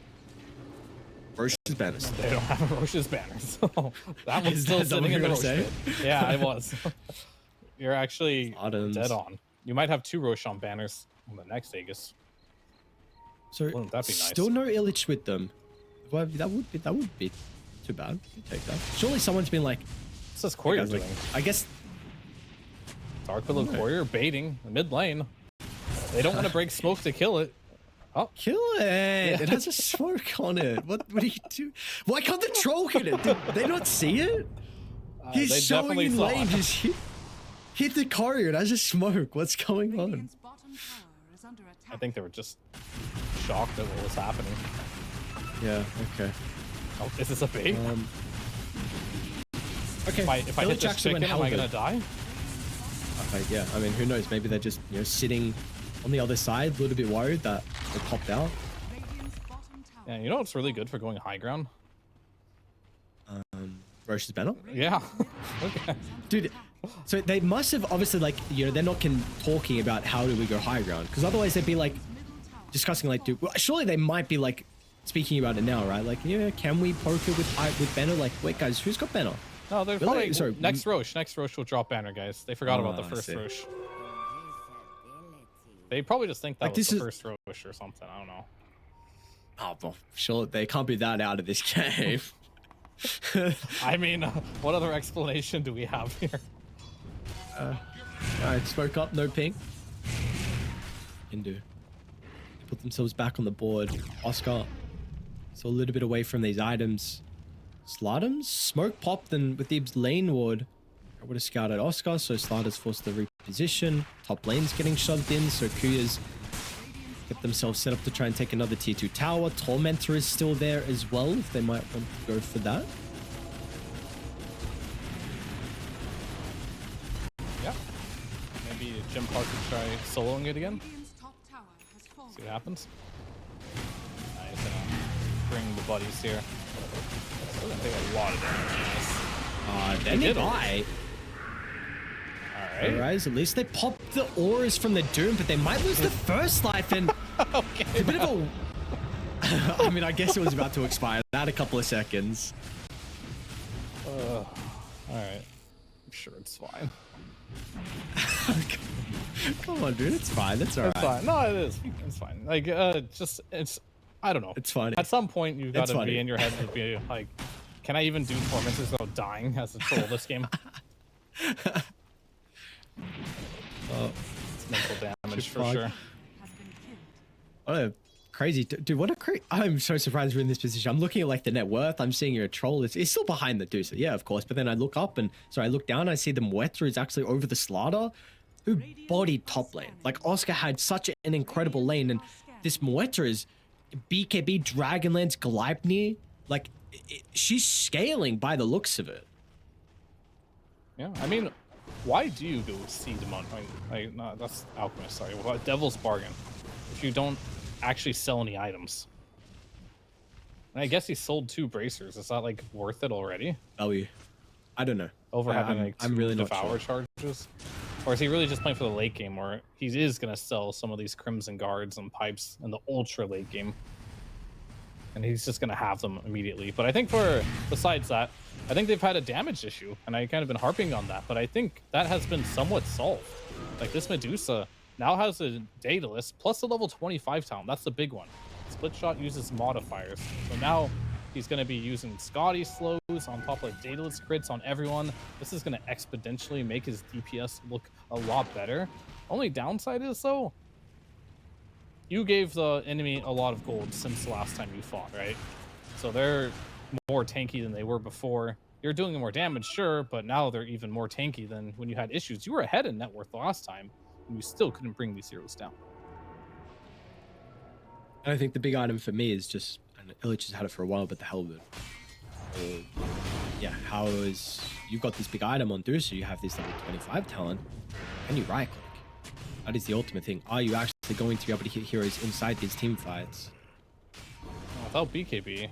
Roche's banners. They don't have Roche's banners. So that one's still sitting in the Roche pit. Yeah, I was. You're actually dead on. You might have 2 Roshan banners on the next Aegis. So wouldn't that be nice? Still no Illich with them. Well, that would be too bad. You take that. Surely someone's been like, what's this Courier doing? Like, I guess Dark Willow Courier baiting the mid lane. They don't want to break smoke to kill it. Oh, kill it! Yeah. It has a smoke on it. What do you do? Why can't the troll hit it? Did they not see it? He's showing in lane. Just hit the courier. It has a smoke. What's going on? I think they were just shocked at what was happening. Yeah. Okay. Oh, is this a bait? Okay. If I hit this chicken, am I gonna die? Okay. Yeah. I mean, who knows? Maybe they're just sitting on the other side, a little bit worried that they popped out. Yeah, you know what's really good for going high ground? Roche's banner? Yeah. Okay. Dude, so they must have obviously, like, they're not talking about how do we go high ground, because otherwise they'd be like discussing, like, dude, well, surely they might be like speaking about it now, right? Like, yeah, can we poke it with banner? Like, wait, guys, who's got banner? No, they're probably next Roche will drop banner, guys. They forgot about the first Roche. They probably just think that like was the first Roche or something. I don't know. Oh, well, sure, they can't be that out of this game. I mean, what other explanation do we have here? Alright, spoke up, NoPing. Hindu. They put themselves back on the board. Oscar, so a little bit away from these items. Slardums? Smoke popped, and with the lane ward, I would have scouted Oscar, so Slarders forced the reposition. Top lane's getting shoved in, so Cuyes get themselves set up to try and take another tier 2 tower. Tormentor is still there as well, if they might want to go for that. Yeah. Maybe Jim Park could try soloing it again. See what happens. He's gonna bring the buddies here. They're gonna take a lot of damage. Then they die. Alright, at least they popped the auras from the Doom, but they might lose the first life, and okay, a bit of a... I mean, I guess it was about to expire. That a couple of seconds. Alright. I'm sure it's fine. Come on, dude. It's fine. It's alright. It's fine. No, it is. It's fine. Like, I don't know. It's funny. At some point, you've got to be in your head to be like, can I even do tormentors without dying as a troll this game? It's mental damage for sure. What a crazy. Dude, what a crazy... I'm so surprised we're in this position. I'm looking at like the net worth. I'm seeing your troll. It's still behind the Deucer. Yeah, of course. But then I look up and... Sorry, I look down and I see the Muerta is actually over the Slaughter, who bodied top lane. Like, Oscar had such an incredible lane. And this Muerta is BKB, Dragonlance, Gleipnir. Like, she's scaling by the looks of it. Yeah, I mean, why do you go see Demon? No, that's Alchemist, sorry. Well, Devil's Bargain. If you don't actually sell any items. And I guess he sold 2 bracers. Is that like worth it already? Value. I don't know. Over having like 2 I'm really not Devour sure. charges? Or is he really just playing for the late game where he is going to sell some of these Crimson Guards and Pipes in the ultra late game? And he's just going to have them immediately. But I think besides that, I think they've had a damage issue. And I kind of been harping on that. But I think that has been somewhat solved. Like this Medusa now has a Daedalus plus a level 25 talent. That's the big one. Split Shot uses modifiers. So now he's going to be using Scotty slows on top of Daedalus crits on everyone. This is going to exponentially make his DPS look a lot better. Only downside is though, you gave the enemy a lot of gold since the last time you fought, right? So they're more tanky than they were before. You're doing more damage, sure, but now they're even more tanky than when you had issues. You were ahead in net worth the last time, and you still couldn't bring these heroes down. And I think the big item for me is just, and Illich has had it for a while, but the Helmet. Yeah, how is... You've got this big item on Deucer, you have this level 25 talent. Can you right click? That is the ultimate thing. Are you actually going to be able to hit heroes inside these team fights? Without BKB,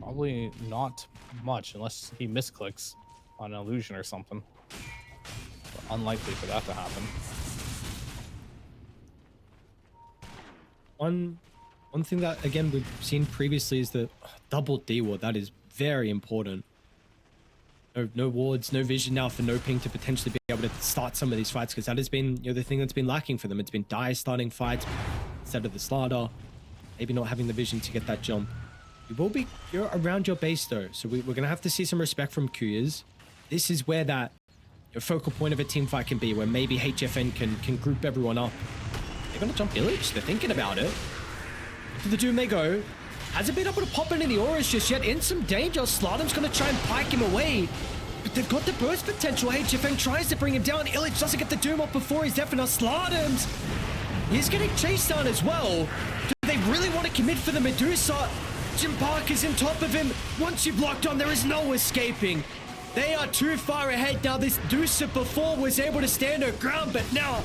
probably not much, unless he misclicks on an illusion or something. But unlikely for that to happen. One thing that, again, we've seen previously is the double D ward. That is very important. No wards, no vision now for NoPing to potentially be able to start some of these fights, because that has been, you know, the thing that's been lacking for them. It's been Dire starting fights instead of the Slaughter. Maybe not having the vision to get that jump. You're around your base though, so we're going to have to see some respect from Cuyes. This is where that your focal point of a team fight can be, where maybe HFN can group everyone up. They're going to jump Illich. They're thinking about it. To the Doom they go. Hasn't been able to pop into the auras just yet. In some danger. Slardam's going to try and pike him away. But they've got the burst potential. HFN tries to bring him down. Illich doesn't get the Doom off before he's deaf enough. Slardam's. He's getting chased down as well. Do they really want to commit for the Medusa? Jim Parker's in top of him. Once you've locked on, there is no escaping. They are too far ahead now. This Medusa before was able to stand her ground, but now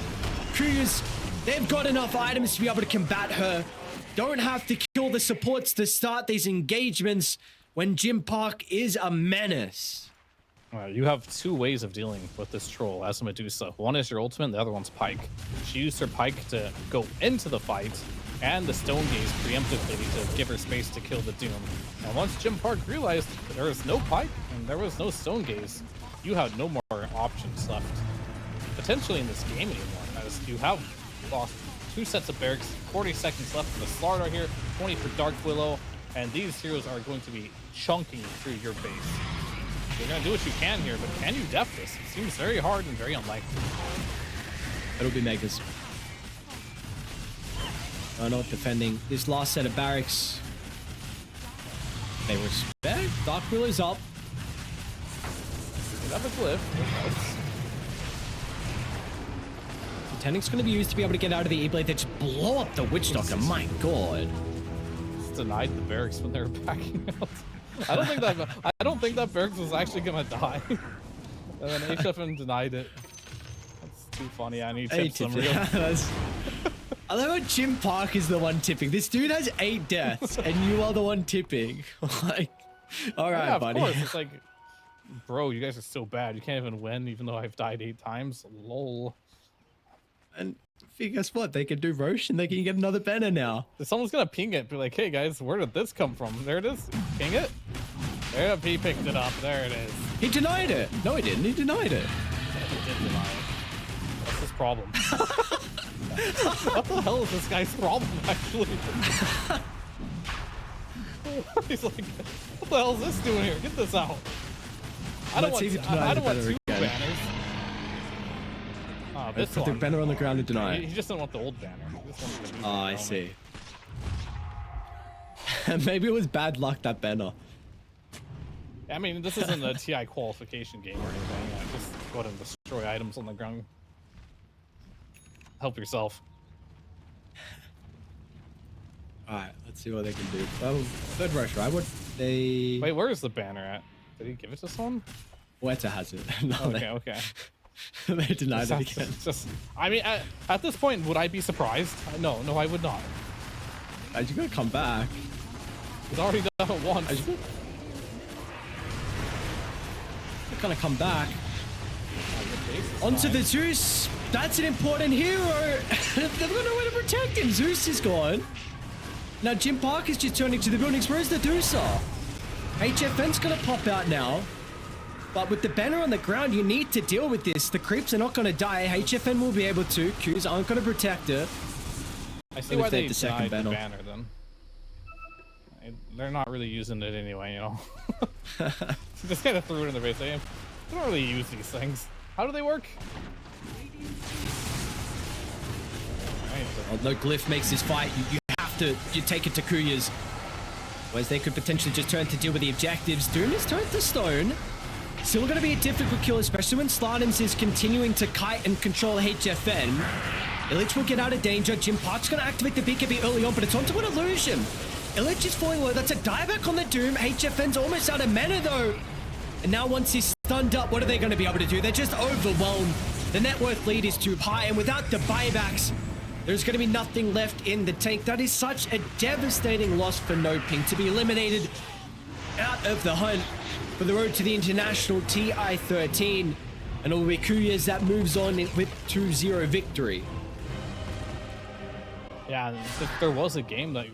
Cuyes, they've got enough items to be able to combat her. Don't have to kill the supports to start these engagements when Jim Park is a menace. You have 2 ways of dealing with this troll as a Medusa. One is your ultimate, the other one's Pike. She used her Pike to go into the fight, and the Stone Gaze preemptively to give her space to kill the Doom. And once Jim Park realized that there was no Pike and there was no Stone Gaze, you had no more options left potentially in this game anymore, as you have lost 2 sets of barracks, 40 seconds left for the Slaughter here, 20 for Dark Willow, and these heroes are going to be chunking through your base. You're going to do what you can here, but can you def this? It seems very hard and very unlikely. It'll be Megas. Not defending this last set of barracks. They respect. Dark Willow's up. You have a glyph. Tenning's going to be used to be able to get out of the E-Blade. They just blow up the Witch Doctor. My God. It's denied the barracks when they were backing out. I don't think that barracks was actually gonna die. And then HFN denied it. That's too funny. I need tips them real. I love how Jim Park is the one tipping. This dude has 8 deaths, and you are the one tipping. Like, all right, yeah, buddy. Of course. It's like, bro, you guys are so bad. You can't even win, even though I've died 8 times. Lol. And guess what? They can do Roche, and they can get another banner now. Someone's gonna ping it. Be like, hey guys, where did this come from? There it is. Ping it. There, he picked it up. There it is. He denied it. No, he didn't. He denied it. Yeah, he did deny it. What's his problem? What the hell is this guy's problem, actually? He's like, what the hell is this doing here? Get this out. I don't want 2 banners. This put the banner on the ground and deny it. He just didn't want the old banner. He just wanted the new I banner see. Maybe it was bad luck, that banner. I mean, this isn't a TI qualification game or anything. Yeah, just go ahead and destroy items on the ground. Help yourself. Alright, let's see what they can do. Well, third rush, right? What they... Wait, where is the banner at? Did he give it to someone? Weta has it. No, Okay. they denied it again. I mean, at this point, would I be surprised? No, I would not. Are you gonna come back? He's already done it once. You're gonna come back. Onto the Zeus. That's an important hero. They've got no way to protect him. Zeus is gone. Now Jim Parker's just turning to the buildings. Where's the Doosa? HFN's gonna pop out now. But with the banner on the ground, you need to deal with this. The creeps are not gonna die. HFN will be able to. Cuyes aren't gonna protect it. I see why they denied the banner then. They're not really using it anyway, you know. Just kind of threw it in their face. They don't really use these things. How do they work? Oh, no, Glyph makes this fight. You have to take it to Cuyes. Whereas they could potentially just turn to deal with the objectives. Doom is turned to stone. Still going to be a difficult kill, especially when Slardens is continuing to kite and control HFN. Illich will get out of danger. Jim Park's going to activate the BKB early on, but it's onto an illusion. Illich is falling low. That's a dieback on the Doom. HFN's almost out of mana, though. And now once he's stunned up, what are they going to be able to do? They're just overwhelmed. The net worth lead is too high, and without the buybacks, there's going to be nothing left in the tank. That is such a devastating loss for NoPing to be eliminated out of the hunt for the road to the international TI13. And it will be Cuyes that moves on with 2-0 victory. Yeah, if there was a game that